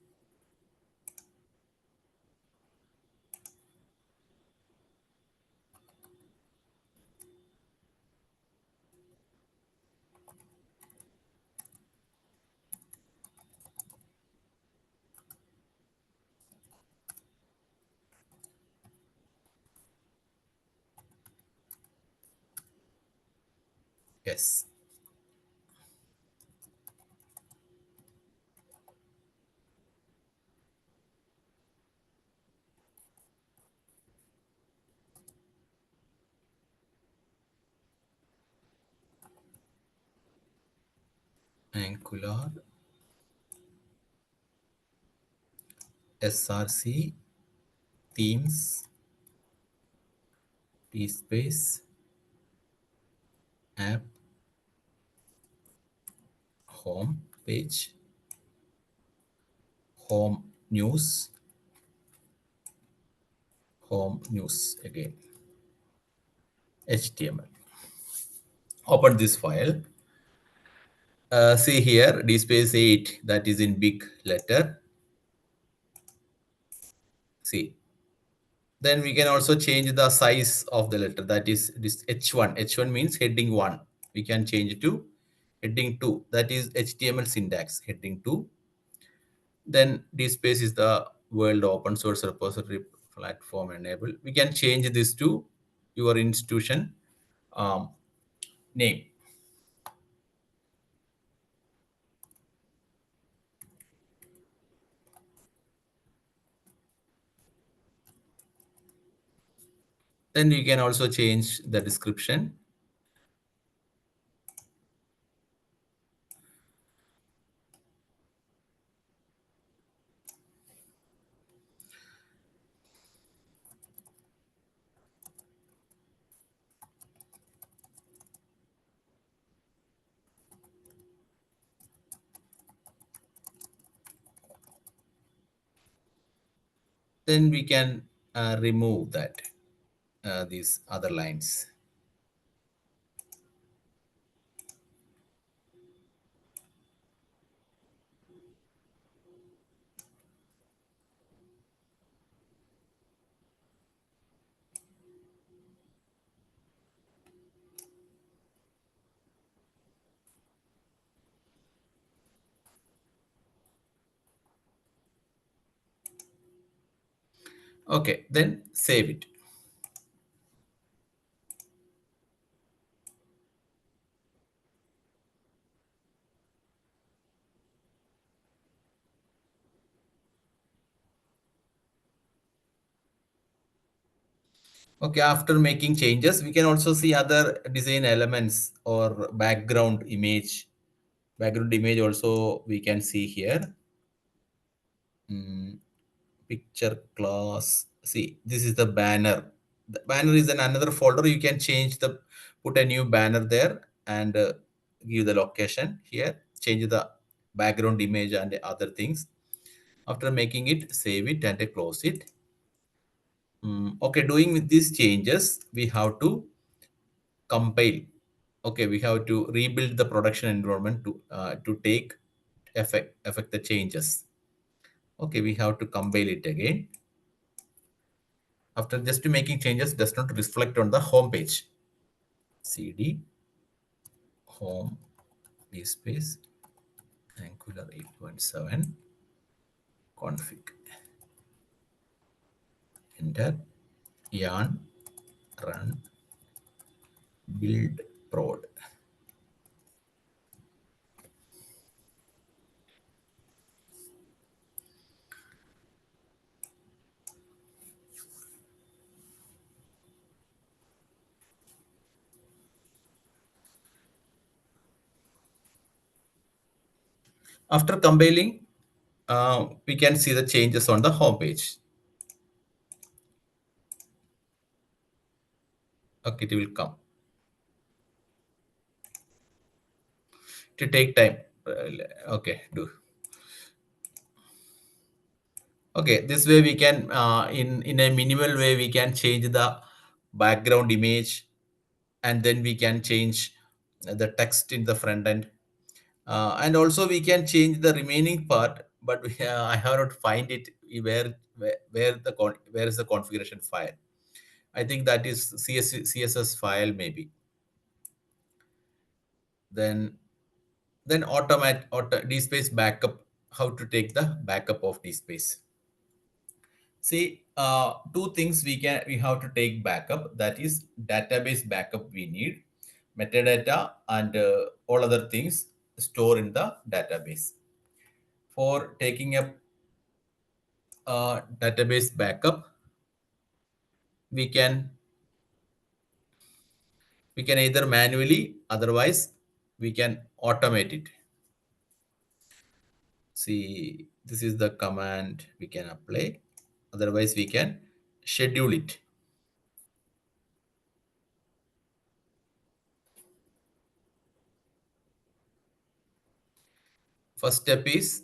Yes, Angular src themes DSpace app home page home news home news again HTML. Open this file. See here, DSpace 8, that is in big letter. See, then we can also change the size of the letter, that is this H1. H1 means heading 1. We can change it to heading 2, that is HTML syntax, heading 2. Then DSpace is the world open source repository platform enable. We can change this to your institution um, name. Then you can also change the description. Then we can remove that these other lines. Okay, then save it. Okay, after making changes, we can also see other design elements or background image also we can see here. Mm, picture class. See, this is the banner. The banner is in another folder. You can change the put a new banner there and give the location here, change the background image and other things. After making it, save it and close it. Okay, doing with these changes, we have to compile. Okay, we have to rebuild the production environment to take affect the changes. Okay, we have to compile it again. After just making changes does not reflect on the home page. Cd home DSpace Angular 8.7 config, enter, yarn run build prod. After compiling, we can see the changes on the home page. Okay, it will come. To take time. Okay, do. Okay, this way we can, in a minimal way, we can change the background image, and then we can change the text in the front end. And also we can change the remaining part, but I have not find it where is the configuration file. I think that is CSS file maybe. Then DSpace backup. How to take the backup of DSpace? See, two things we have to take backup. That is database backup we need, metadata and all other things store in the database. For taking a database backup, we can either manually, otherwise we can automate it. See, this is the command we can apply. Otherwise, we can schedule it. First step is,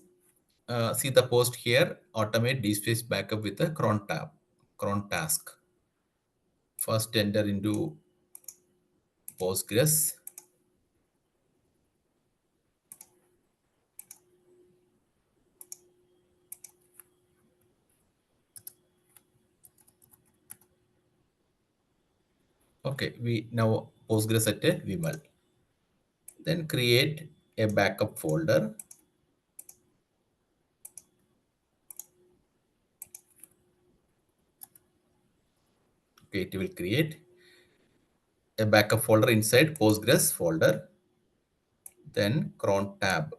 see the post here, automate DSpace backup with a cron task. First enter into Postgres. Okay, we now Postgres at a Vimal. Then create a backup folder. Okay, it will create a backup folder inside Postgres folder. Then cron tab.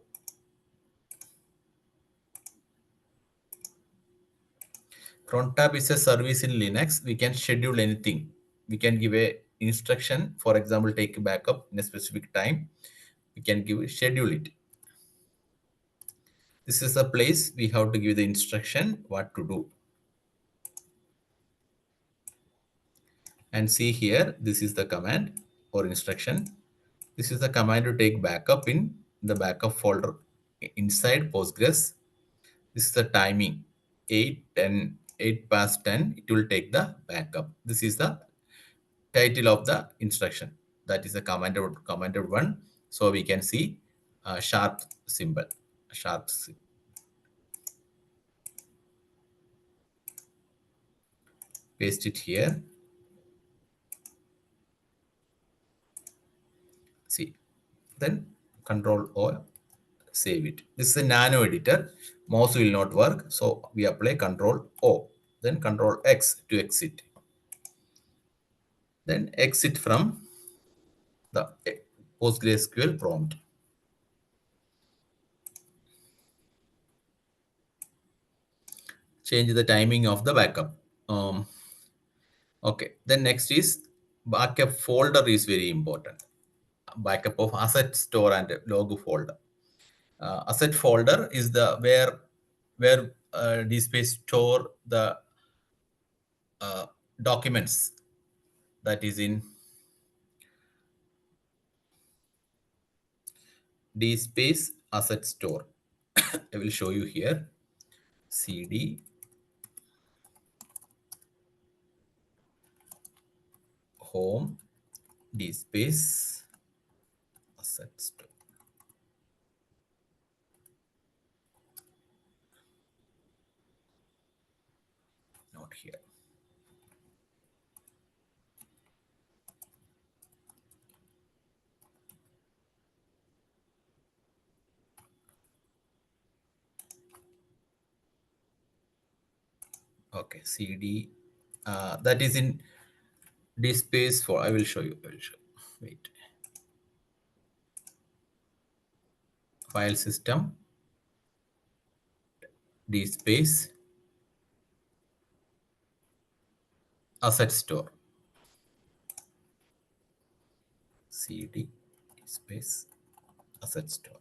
Cron tab is a service in Linux. We can schedule anything. We can give a instruction. For example, take a backup in a specific time. We can schedule it. This is a place we have to give the instruction what to do. And see here, this is the command or instruction. This is the command to take backup in the backup folder inside Postgres. This is the timing, 8 past 10, it will take the backup. This is the title of the instruction. That is the commanded one. So we can see a sharp symbol, paste it here. See, then Control O, save it. This is a nano editor. Mouse will not work. So we apply Control O, then Control X to exit. Then exit from the PostgreSQL prompt. Change the timing of the backup. Okay, then next is backup folder is very important. Backup of asset store and log folder. Asset folder is the where DSpace store the documents that is in DSpace asset store. I will show you here. CD home DSpace asset store. Not here. Okay, CD. That is in DSpace for. I will show you. I will show. Wait. File system. DSpace asset store. CD DSpace asset store.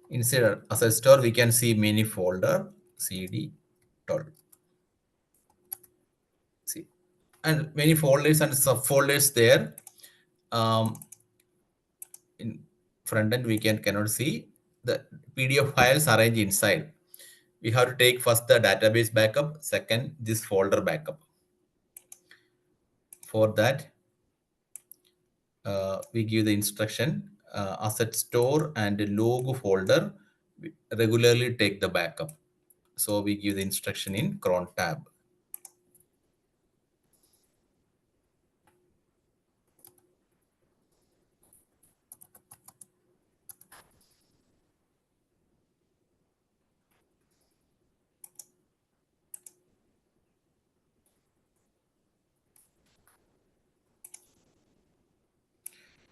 Inside asset store, we can see many folder. CD 12. See, and many folders and subfolders there. Um, in front end, we cannot see the PDF files arranged inside. We have to take first the database backup, second this folder backup. For that, we give the instruction asset store and log folder. We regularly take the backup. So we give the instruction in cron tab.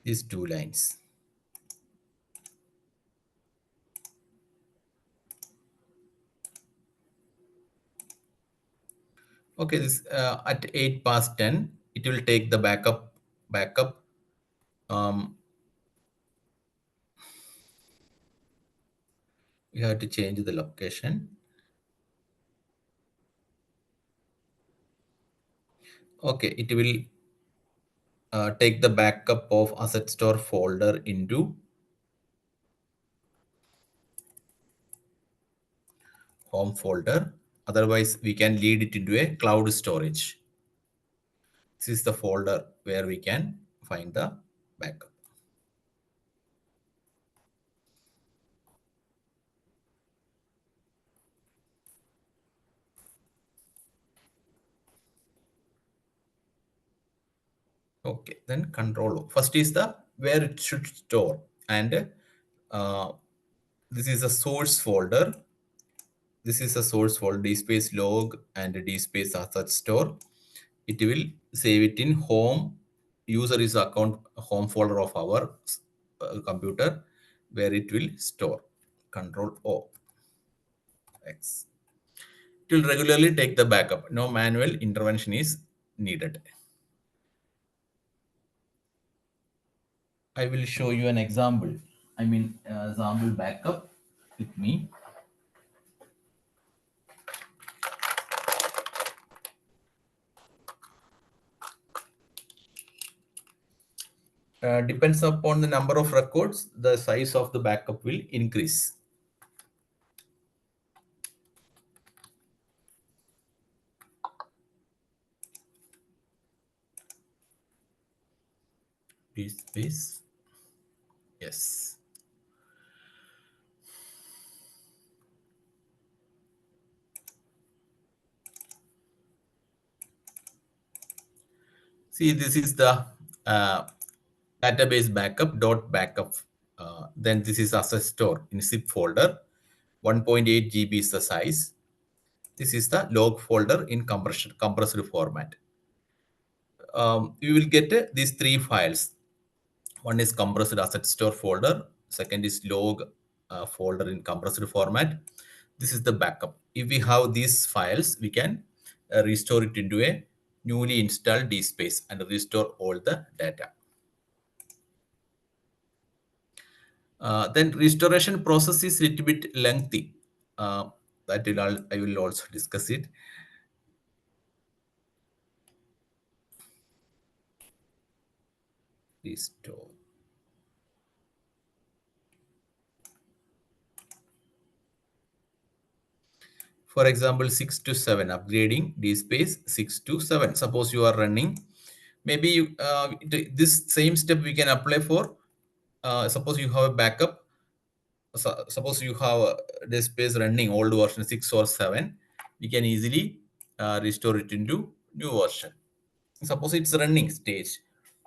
These two lines. Okay, this at 8 past 10, it will take the backup. Um, we have to change the location. Okay, it will take the backup of asset store folder into home folder. Otherwise, we can lead it into a cloud storage. This is the folder where we can find the backup. Okay, then control O. First is the where it should store, and uh, this is a source folder. This is a source folder DSpace log and DSpace asset store. It will save it in home. User is account home folder of our computer where it will store. Control O X. It will regularly take the backup. No manual intervention is needed. I will show you an example. I mean, example backup with me. Depends upon the number of records, the size of the backup will increase. DSpace. Yes. See, this is the uh, database backup dot backup. Then this is asset store in zip folder. 1.8 GB is the size. This is the log folder in compressed format. We will get these three files. One is compressed asset store folder. Second is log folder in compressed format. This is the backup. If we have these files, we can restore it into a newly installed DSpace and restore all the data. Then restoration process is a little bit lengthy. That I will also discuss it. Restore. For example, 6 to 7, upgrading DSpace 6 to 7. Suppose you are running, maybe this same step we can apply for, suppose you have a backup. Suppose you have this space running old version 6 or 7, we can easily restore it into new version. Suppose it's running stage,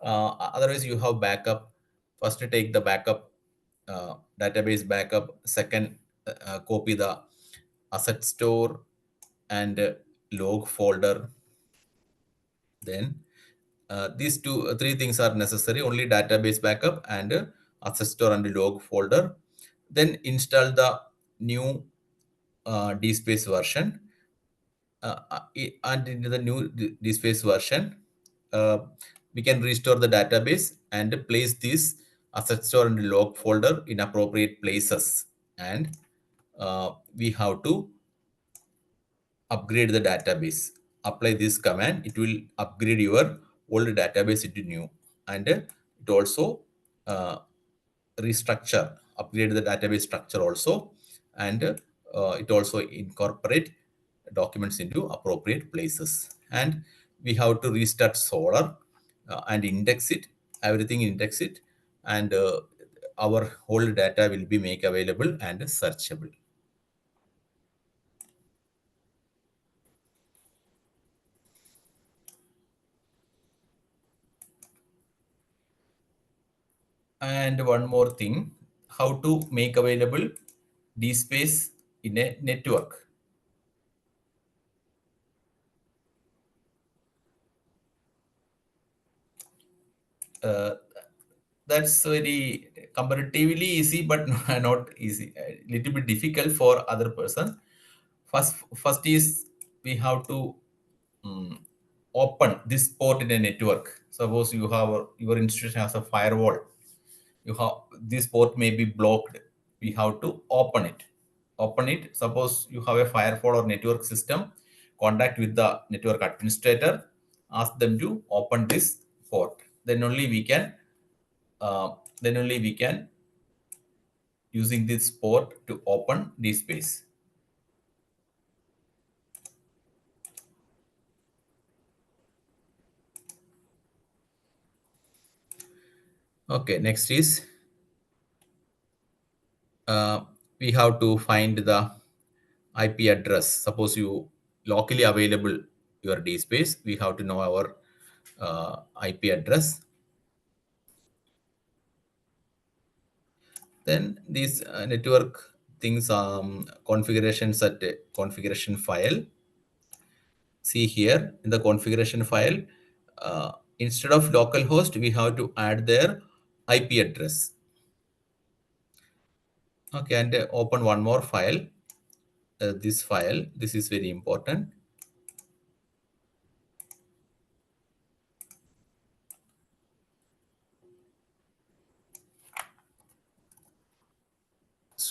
otherwise you have backup. First take the backup, database backup. Second, copy the asset store and log folder. Then these three things are necessary, only database backup and asset store and log folder. Then install the new DSpace version, and in the new DSpace version, uh, we can restore the database and place this asset store and log folder in appropriate places. And we have to upgrade the database. Apply this command, it will upgrade your old database into new. And it also uh, restructure, upgrade the database structure also. And it also incorporate documents into appropriate places. And we have to restart Solar and index it, everything index it. And our whole data will be make available and searchable. And one more thing, how to make available DSpace in a network. Uh, that's very comparatively easy, but not easy. A little bit difficult for other person. First is we have to mm, open this port in a network. Suppose you have your institution has a firewall, you have this port may be blocked, we have to open it. Suppose you have a firewall or network system, contact with the network administrator, ask them to open this port. Then only we can using this port to open this space. Okay, next is uh, we have to find the IP address. Suppose you locally available your DSpace, we have to know our IP address. Then these network things, configurations at configuration file. See here in the configuration file, instead of localhost, we have to add their IP address. Okay, and open one more file. This file, this is very important.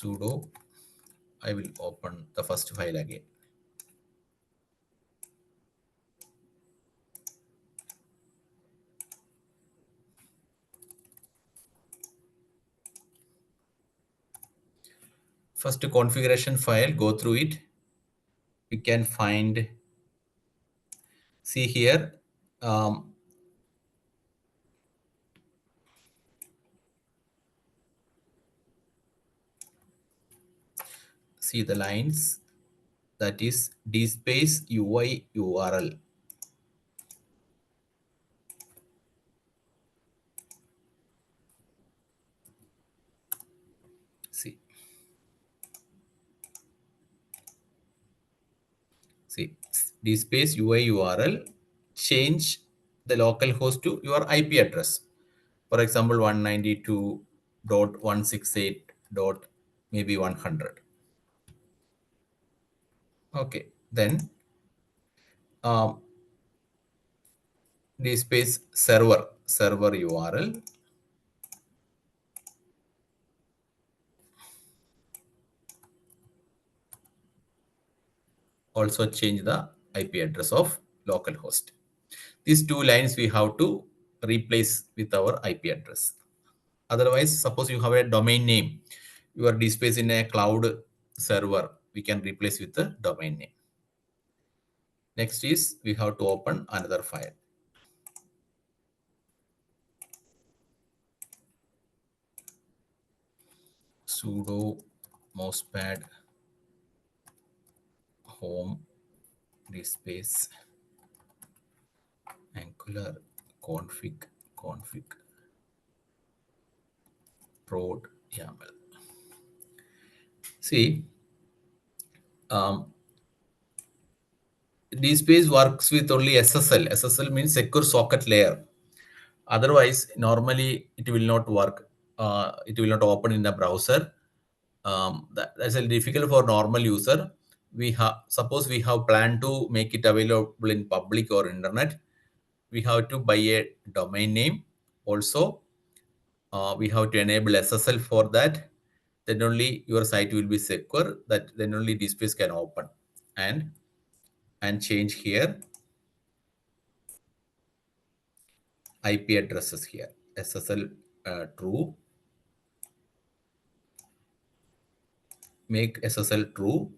Sudo. I will open the first file again. First configuration file, go through it. We can find, see here, um, see the lines, that is DSpace UI URL. See, see DSpace UI URL, change the local host to your IP address. For example, 192.168. Maybe 100. Okay, then um, DSpace server URL, also change the IP address of localhost. These two lines we have to replace with our IP address. Otherwise, suppose you have a domain name, your DSpace in a cloud server. we can replace with the domain name. Next is we have to open another file. Sudo mousepad home DSpace angular config prod YAML. See, um, DSpace works with only SSL. SSL means secure socket layer. Otherwise, normally it will not work. It will not open in the browser. That's a little difficult for normal user. We have suppose we have planned to make it available in public or internet. We have to buy a domain name. Also, we have to enable SSL for that. Then only your site will be secure. That then only DSpace can open and change here IP addresses here. SSL true. Make SSL true.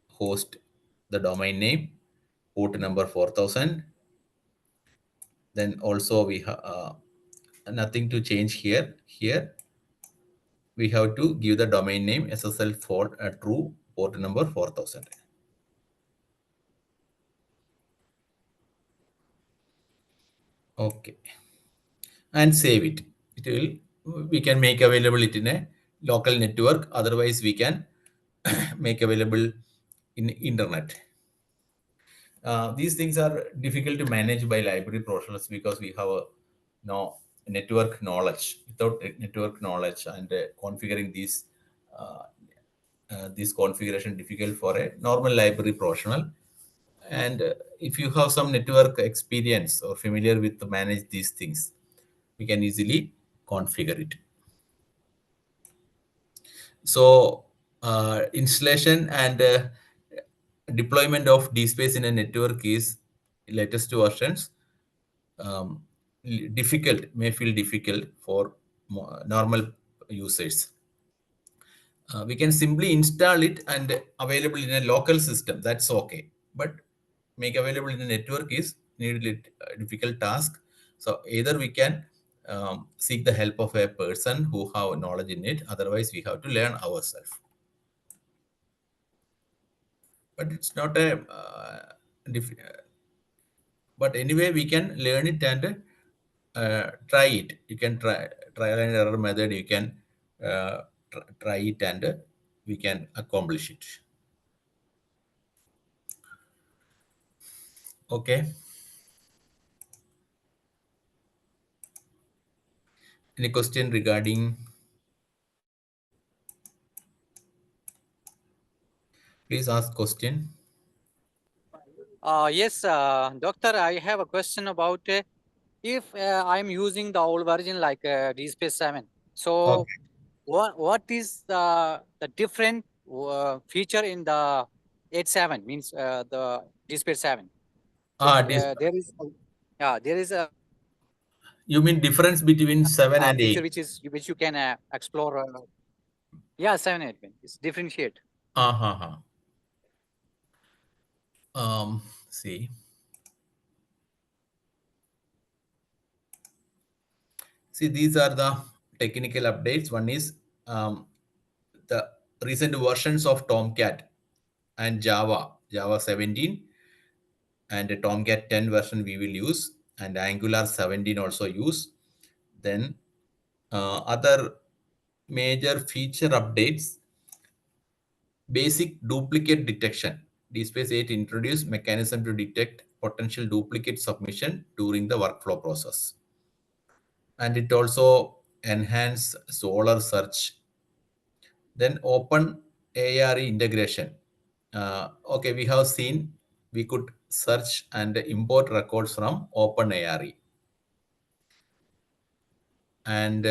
Host the domain name. Port number 4000. Then also we have nothing to change here. Here we have to give the domain name SSL for true, port number 4000. Okay, and save it. It will, we can make available it in a local network. Otherwise we can make available in internet. These things are difficult to manage by library professionals because we have no network knowledge. Without network knowledge and configuring uh, this configuration difficult for a normal library professional. And if you have some network experience or familiar with to manage these things, we can easily configure it. So installation and deployment of DSpace in a network is latest versions. um, Difficult, may feel difficult for normal users. We can simply install it and available in a local system. That's okay. But make available in a network is nearly a difficult task. So either we can seek the help of a person who have knowledge in it. Otherwise, we have to learn ourselves. But it's not a but anyway we can learn it and try it. You can try trial and error method. You can try it and we can accomplish it. Okay, any question regarding? Please ask question. Yes, doctor, I have a question about if I'm using the old version like DSpace 7. So Okay. what is the different feature in the 8.7 means the DSpace 7? So This, there is a you mean difference between 7 and feature 8? which you can explore. Yeah, 7 8 it's differentiate. Uh-huh. See, these are the technical updates. One is the recent versions of Tomcat and Java 17 and a Tomcat 10 version we will use, and Angular 17 also use. Then other major feature updates: basic duplicate detection. DSpace 8 introduced mechanism to detect potential duplicate submission during the workflow process. And it also enhanced Solar search. Then open ARE integration. Okay, we have seen we could search and import records from Open ARE. And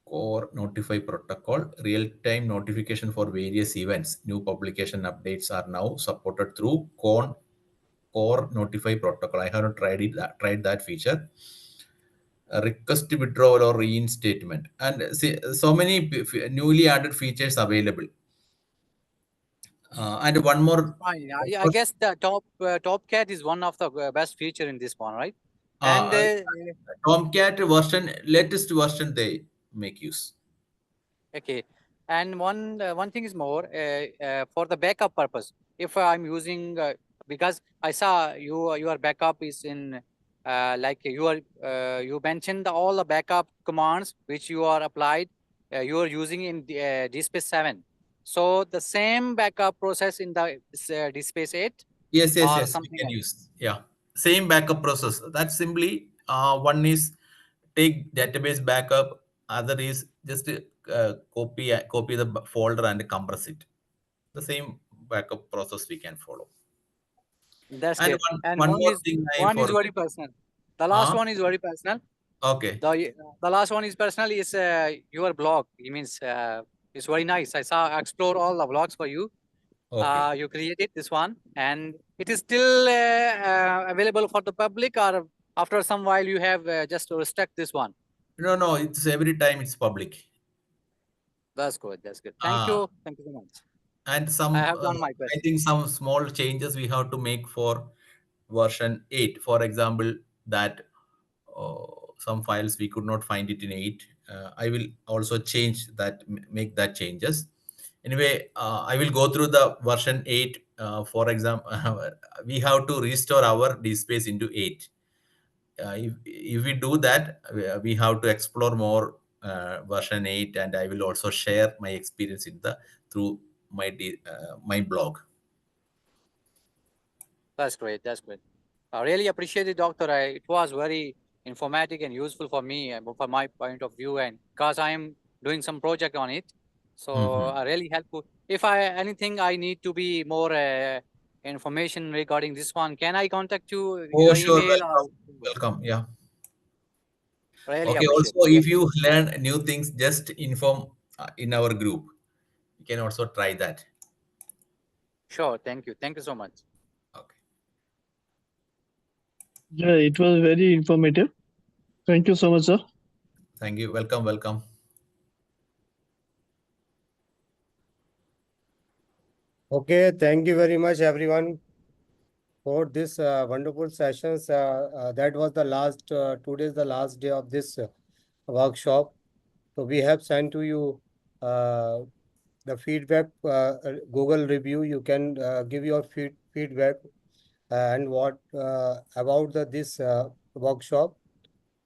core notify protocol, real-time notification for various events. New publication updates are now supported through core notify protocol. I haven't tried that feature. A request withdrawal or reinstatement, and see, so many newly added features available. And one more. Fine. I guess the top cat is one of the best feature in this one, right? And Uh, Tomcat version, latest version they make use. okay, and one thing is more for the backup purpose. If I'm using because I saw your backup is in like you mentioned all the backup commands which you are applied you are using in the DSpace 7. So the same backup process in the DSpace 8 Yes, yes, or yes. We something can else. use. Yeah, same backup process. That's simply one is take database backup. Other is just copy the folder and compress it. The same backup process we can follow. That's And great. And one more thing I one is forgot. very personal. The last Uh, one is very personal. okay, The last one is personal is your blog. It means it's very nice. I saw explore all the blogs for you. okay. You created this one, and it is still available for the public, or after some while you have just to restrict this one. No, no. It's every time it's public. That's good. That's good. Thank Uh, you. Thank you so much. and I some have done my I question. think some small changes we have to make for version 8, for example, that uh, some files we could not find it in 8. I will also change that, make that changes. Anyway, I will go through the version 8. For example, we have to restore our DSpace into 8. If we do that, we have to explore more version 8, and I will also share my experience in the through my blog. That's great. That's great. I really appreciate it, Doctor. It was very informative and useful for me and from my point of view, and because I am doing some project on it, so Mhm. I really helpful. If I anything I need to be more information regarding this one, can I contact you, Oh, your sure. email, or Welcome. Welcome. Yeah. really Okay. appreciate Also, it. if Really, you learn new things, just inform in our group. You can also try that. sure. Thank you. Thank you so much. Okay. Yeah, it was very informative. Thank you so much, sir. Thank you. Welcome. Welcome. Okay, thank you very much, everyone, for this wonderful sessions. That was the last, today is the last day of this workshop. So we have sent to you uh, the feedback, Google review. You can give your feedback and what about this workshop.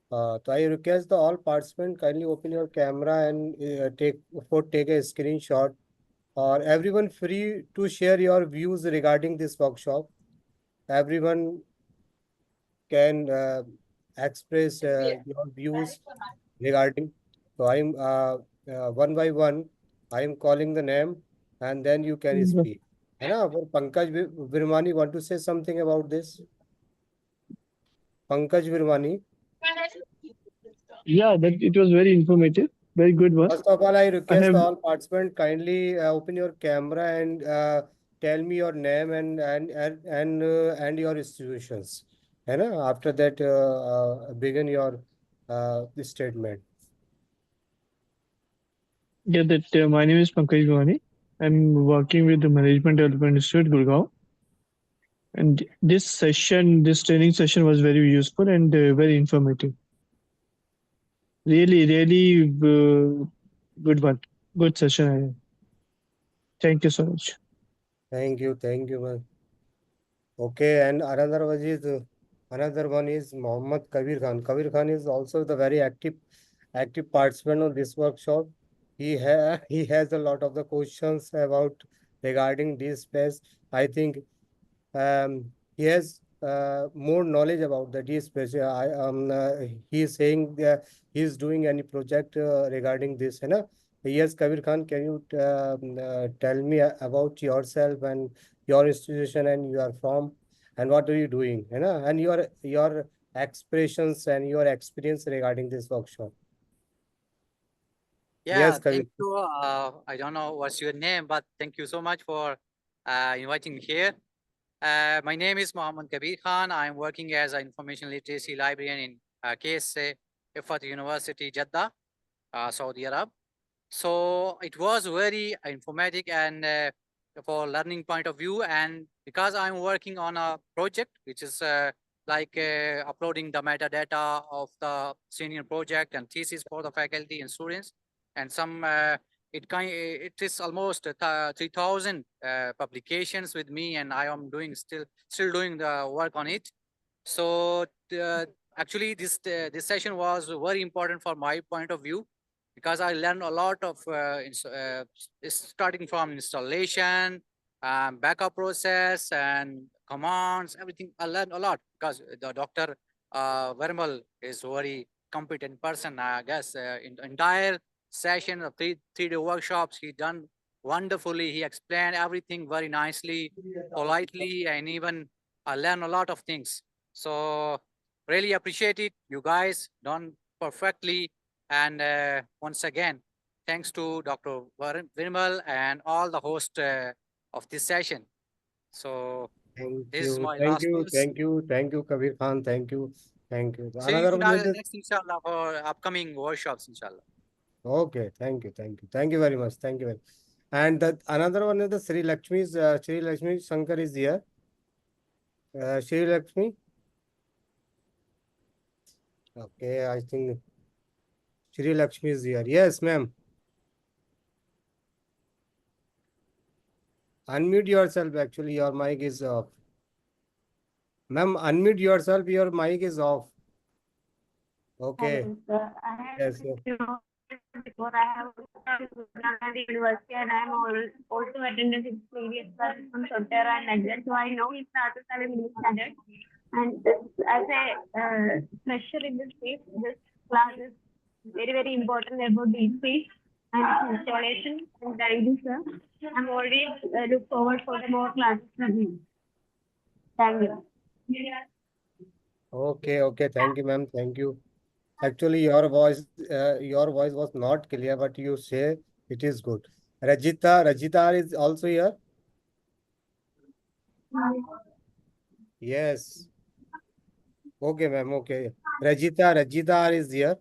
So I request the all participants kindly open your camera and take a screenshot, or everyone free to share your views regarding this workshop. Everyone can express your views regarding. So I'm one by one, I am calling the name and then you can speak. है ना? और Pankaj Virmani want to say something about this? Pankaj Virmani. Yeah, that it was very informative. Very good one. First of all, I I request have all participants kindly open your camera and tell me your name and your institutions. है ना? After that, begin your statement. yeah that my name is Pankaj Gawani. I'm working with the Management Development Institute, Gurgaon. And this training session was very useful and very informative. Really good one. Good session. Thank you so much. Thank you, man. Okay, and another one is Mohammed Kabir Khan. Kabir Khan is also the very active participant of this workshop. He has a lot of the questions about regarding this space. I think he has more knowledge about the DSpace. He is saying that he is doing any project regarding this. है ना? Yes, Kabir Khan, can you tell me about yourself and your institution and you are from and what are you doing? है ना? And your expressions and your experience regarding this workshop. Yeah, Yes, Kabir. thank you. I don't know what's your name, but thank you so much for inviting me here. My name is Mohammed Kabir Khan. I'm working as an information literacy librarian in KSA Ifat University, Jeddah, Saudi Arab. So it was very informative and for learning point of view, and because I'm working on a project which is like uploading the metadata of the senior project and thesis for the faculty and students, and some it is almost 3,000 publications with me, and I am doing still doing the work on it. So actually, this session was very important for my point of view, because I learned a lot of starting from installation, backup process, and commands. Everything I learned a lot, because the Dr. Vermal is very competent person. I guess in the entire session of three-day workshops, he done wonderfully. He explained everything very nicely, politely, and even I learned a lot of things. So really appreciate it. You guys done perfectly. And once again, thanks to Dr. Virmal and all the hosts of this session. So Thank this is you, my thank last you, words. thank you, thank you, Kabir Khan. Thank you, thank you. See you Another one is next, inshallah, for upcoming workshops, inshallah. okay. Thank you, thank you, thank you very much. Thank you very much. And the another one is the Sri Lakshmi Shankar is here. Sri Lakshmi. Okay, I think Sri Lakshmi is here. Yes, ma'am. Unmute yourself. Actually, your mic is off. Ma'am, unmute yourself. Your mic is off. Okay. Hello, sir. I have Yes, yes. before I have done the university, and I am also attended his previous classes from Sotera and like that. So I know his classes are in this standard. And as a fresher in this space, this class is very important about the space and installation. And thank you, sir. I'm already look forward for the more classes from you. Thank you. Okay, okay. Thank you, ma'am. Thank you. Actually, your voice was not clear, but you say it is good. Rajita is also here. Yes. Okay, ma'am. Okay. Rajita is here.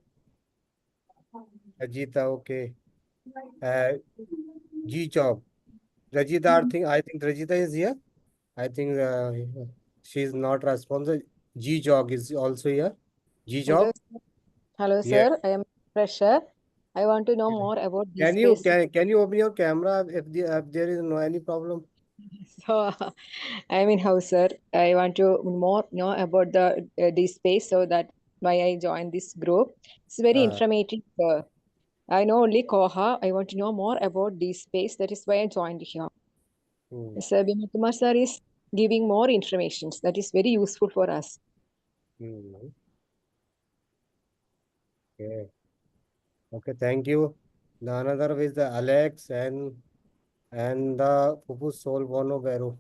Rajita, okay. G job. I think Rajita is here. I think she is not responsive. G jog is also here. G Hello, jog. hello, Yeah. sir. I am fresher. I want to know Yeah. more about Can you DSpace. can you open your camera if there is no any problem? So, I'm in house, sir. I want to more know about the DSpace, so that why I joined this group. It's very Uh, informative, sir. I know only Koha. I want to know more about DSpace. That is why I joined here. hmm, Sir Bimakumar sir is giving more information. That is very useful for us. hmm, okay. Okay, thank you. The another is the Alex and the Pupu Sol Bono Beru.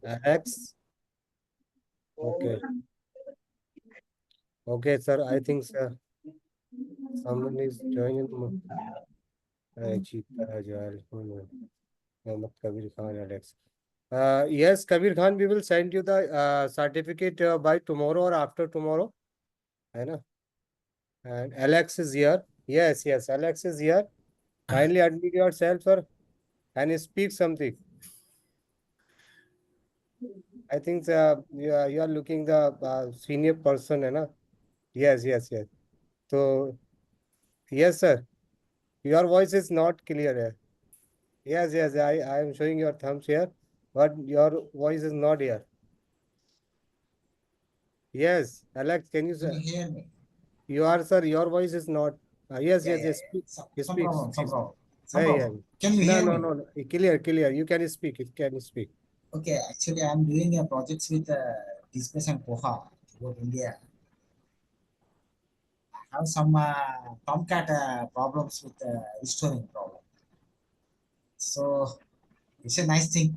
Alex. Okay. Okay, sir. I think sir, someone is joining. Cheetah, Joel, Mohammed Kabir Khan, Alex. Yes, Kabir Khan, we will send you the certificate by tomorrow or after tomorrow. है ना? And Alex is here. Yes, yes, Alex is here. Kindly admit yourself, sir, and speak something. I think you are looking the senior person, है ना? Yes, yes, yes. So, yes, sir. Your voice is not clear here. Yes, yes, I am showing your thumbs here, but your voice is not here. Yes, Alex, can you Can say? you hear me? You are, sir. Your voice is not. Yes, Yeah, yes, yeah, yes. yeah. Speak. Some Speak. problem, some Speak. problem, some Hey, yeah. problem. Can you No, hear no, me? no, no. Clear, clear. You can speak. You can speak. Okay, actually, I'm doing a project with DSpace and Koha about India. I have some Tomcat problems with restoring problem. So it's a nice thing.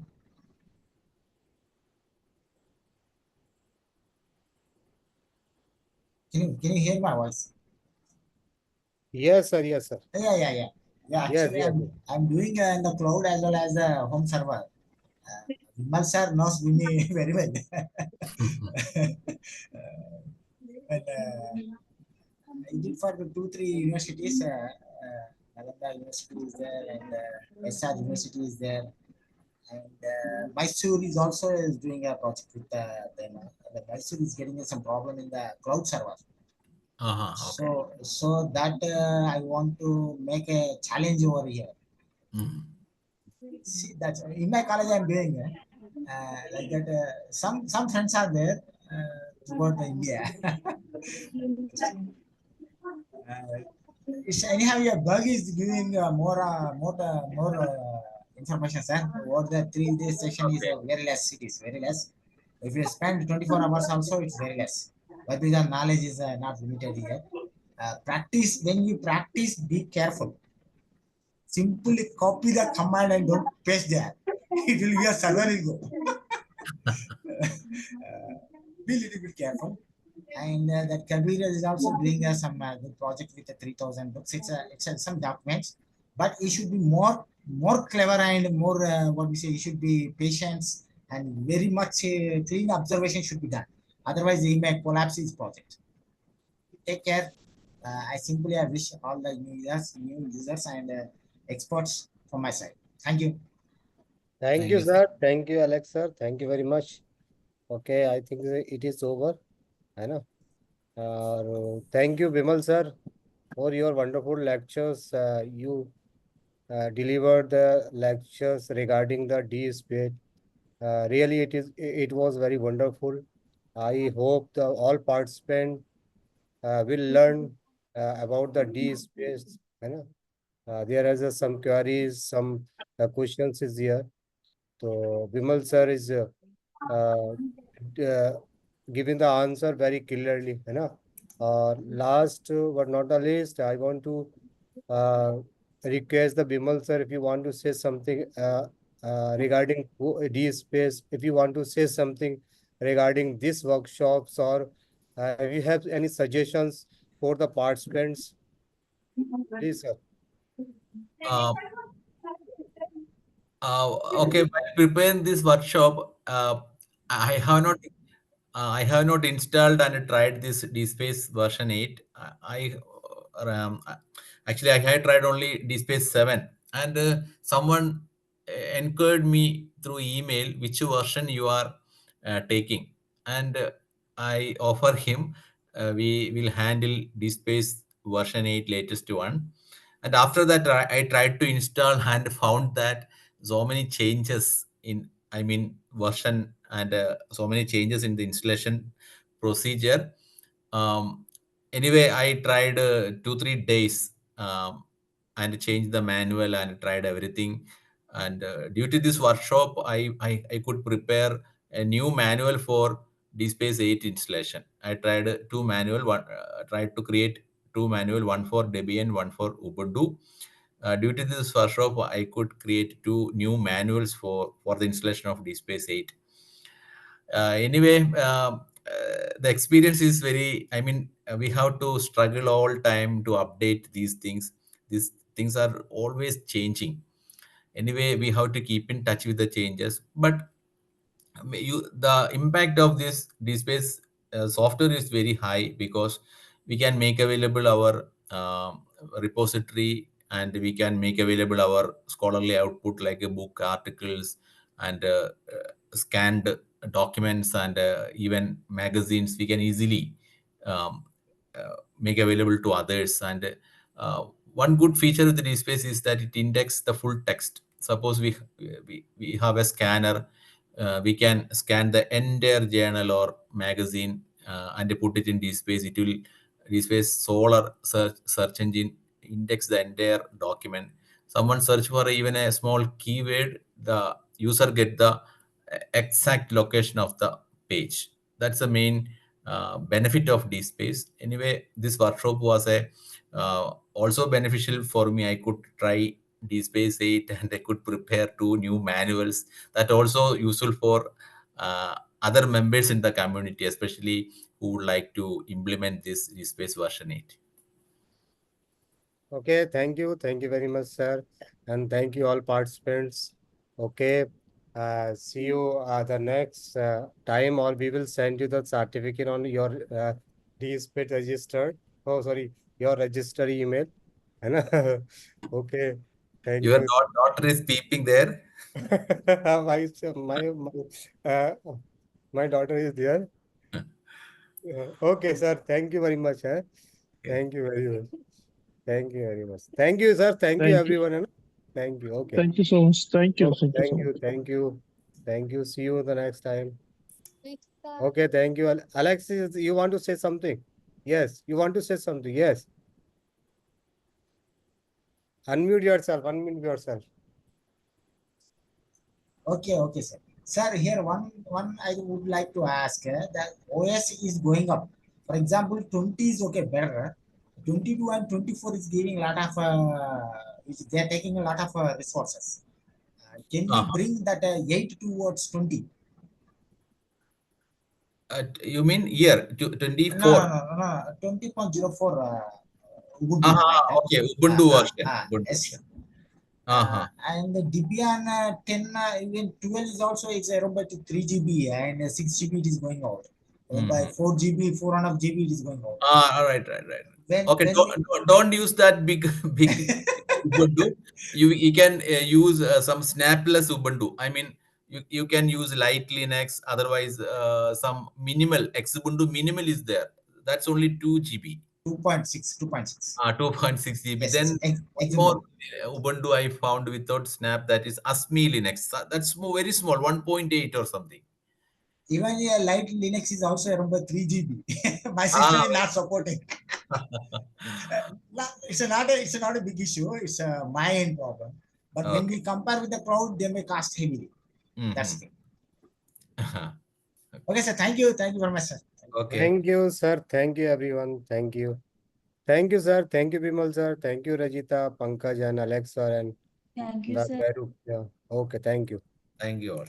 Can you hear my voice? Yes, sir. Yes, sir. Yeah, yeah, yeah. Yeah, Yes, actually, yes. I'm doing in the cloud as well as the home server. Vimal sir knows me very well. And I did for the 2, 3 universities Nalanda University is there, and SR University is there, and Mysore is also is doing a project with them. The Mysore is getting some problem in the cloud server. Okay. So that I want to make a challenge over here. Mhm. See, that's in my college I'm doing like that. Some friends are there throughout the India. uh, it's anyhow your bug is giving more information, sir. Over the 3 days session is Okay. very less. It is very less. If you spend 24 hours also, it's very less. But the knowledge is not limited here. Practice, when you practice, be careful. Simply copy the command and don't paste there. It will be a server will go. Be little bit careful. And that Kabir is also doing some good project with the 3,000 books. It's some documents, but it should be more clever and more what we say. It should be patient and very much clean observation should be done. Otherwise, he may collapse his project. Take care. I wish all the new users and experts from my side. Thank you. Thank Thank you, you, sir. sir. Thank you, Alex, sir. Thank you very much. Okay, I think it is over. I know. Thank you, Bimal, sir, for your wonderful lectures. You delivered the lectures regarding the DSpace. Really, it was very wonderful. I hope the all participants will learn about the DSpace. You know, there is some queries, some questions is here. So Bimal sir is uh, uh, giving the answer very clearly. You know. Last but not the least, I want to uh, request the Bimal sir if you want to say something regarding DSpace, if you want to say something regarding these workshops, or if you have any suggestions for the participants, please, sir. Uh, okay, while preparing this workshop, I have not I have not installed and tried this DSpace version 8. Actually, I had tried only DSpace 7, and someone encouraged me through email which version you are taking, and I offer him we will handle DSpace version 8 latest one. And after that, I tried to install and found that so many changes in, I mean, version, and so many changes in the installation procedure. um, anyway, I tried 2 3 days, and changed the manual and tried everything. And due to this workshop, I could prepare a new manual for DSpace 8 installation. I tried two manual one tried to create two manual, one for Debian, one for Ubuntu. Due to this workshop, I could create two new manuals for the installation of DSpace 8. Anyway, the experience is very, I mean, we have to struggle all time to update these things. These things are always changing. Anyway, we have to keep in touch with the changes. But the impact of this space software is very high, because we can make available our repository, and we can make available our scholarly output like a book, articles, and scanned documents, and even magazines we can easily um, make available to others. And uh, one good feature of the DSpace is that it indexes the full text. Suppose we have a scanner, we can scan the entire journal or magazine, and put it in DSpace. It will DSpace Solar search engine index the entire document. Someone search for even a small keyword, the user get the exact location of the page. That's the main benefit of DSpace. Anyway, this workshop was a also beneficial for me. I could try DSpace 8 and I could prepare two new manuals that also useful for other members in the community, especially who would like to implement this DSpace version 8. Okay, thank you. Thank you very much, sir. And thank you all participants. Okay. See you the next time, or we will send you the certificate on your DSpace registered. Oh, sorry, your registered email. है ना? Okay. Thank Your you. daughter is peeping there. Uh, my daughter is there. Okay, sir. Thank you very much. Okay. Thank you very much. Thank you very much. Thank you, sir. Thank you, Thank you. everyone. Thank you. Okay. Thank you so much. Thank you. Okay. Thank you so Thank much. you. Thank you. Thank you. See you the next time. Okay. Thank you. Alexis, you want to say something? Yes. You want to say something? Yes. Unmute yourself. Unmute yourself. Okay, okay, sir. Sir, here one I would like to ask that OS is going up. For example, 20 is okay, better. 22 and 24 is giving a lot of they are taking a lot of resources. Can we Uh-huh. bring that 8 towards 20? You mean year No, 24? no, no, no, no. 20.04 Ubuntu, like that. Okay, Ubuntu version. Ubuntu Yes. version. Uh-huh. And the Debian 10, even 12 is also it's around by 3 GB and 6 GB it is going out. By 4 GB, 4.5 GB it is going out. All right, right, right. Okay, When don't use that big big Ubuntu. You can use some snapless Ubuntu. I mean, you can use light Linux. Otherwise, some minimal Xubuntu minimal is there. That's only 2 GB. 2.6, 2.6. 2.6 GB. Yes, Then one more Example. Ubuntu I found without Snap, that is ASMI Linux. That's very small, 1.8 or something. Even light Linux is also around by 3 GB. My system Ah, is not supporting. It's not a big issue. It's a my end problem. But when okay. we compare with the cloud, they may cost heavily. That's the thing. Okay, sir. Thank you very much, sir. Okay. Thank you, sir. Thank you, everyone. Thank you. Thank you, sir. Thank you, Bimal, sir. Thank you, Rajita, Pankaj, and Alex, sir, and Thank you, the sir. Beru. Yeah. Okay. Thank you. Thank you all.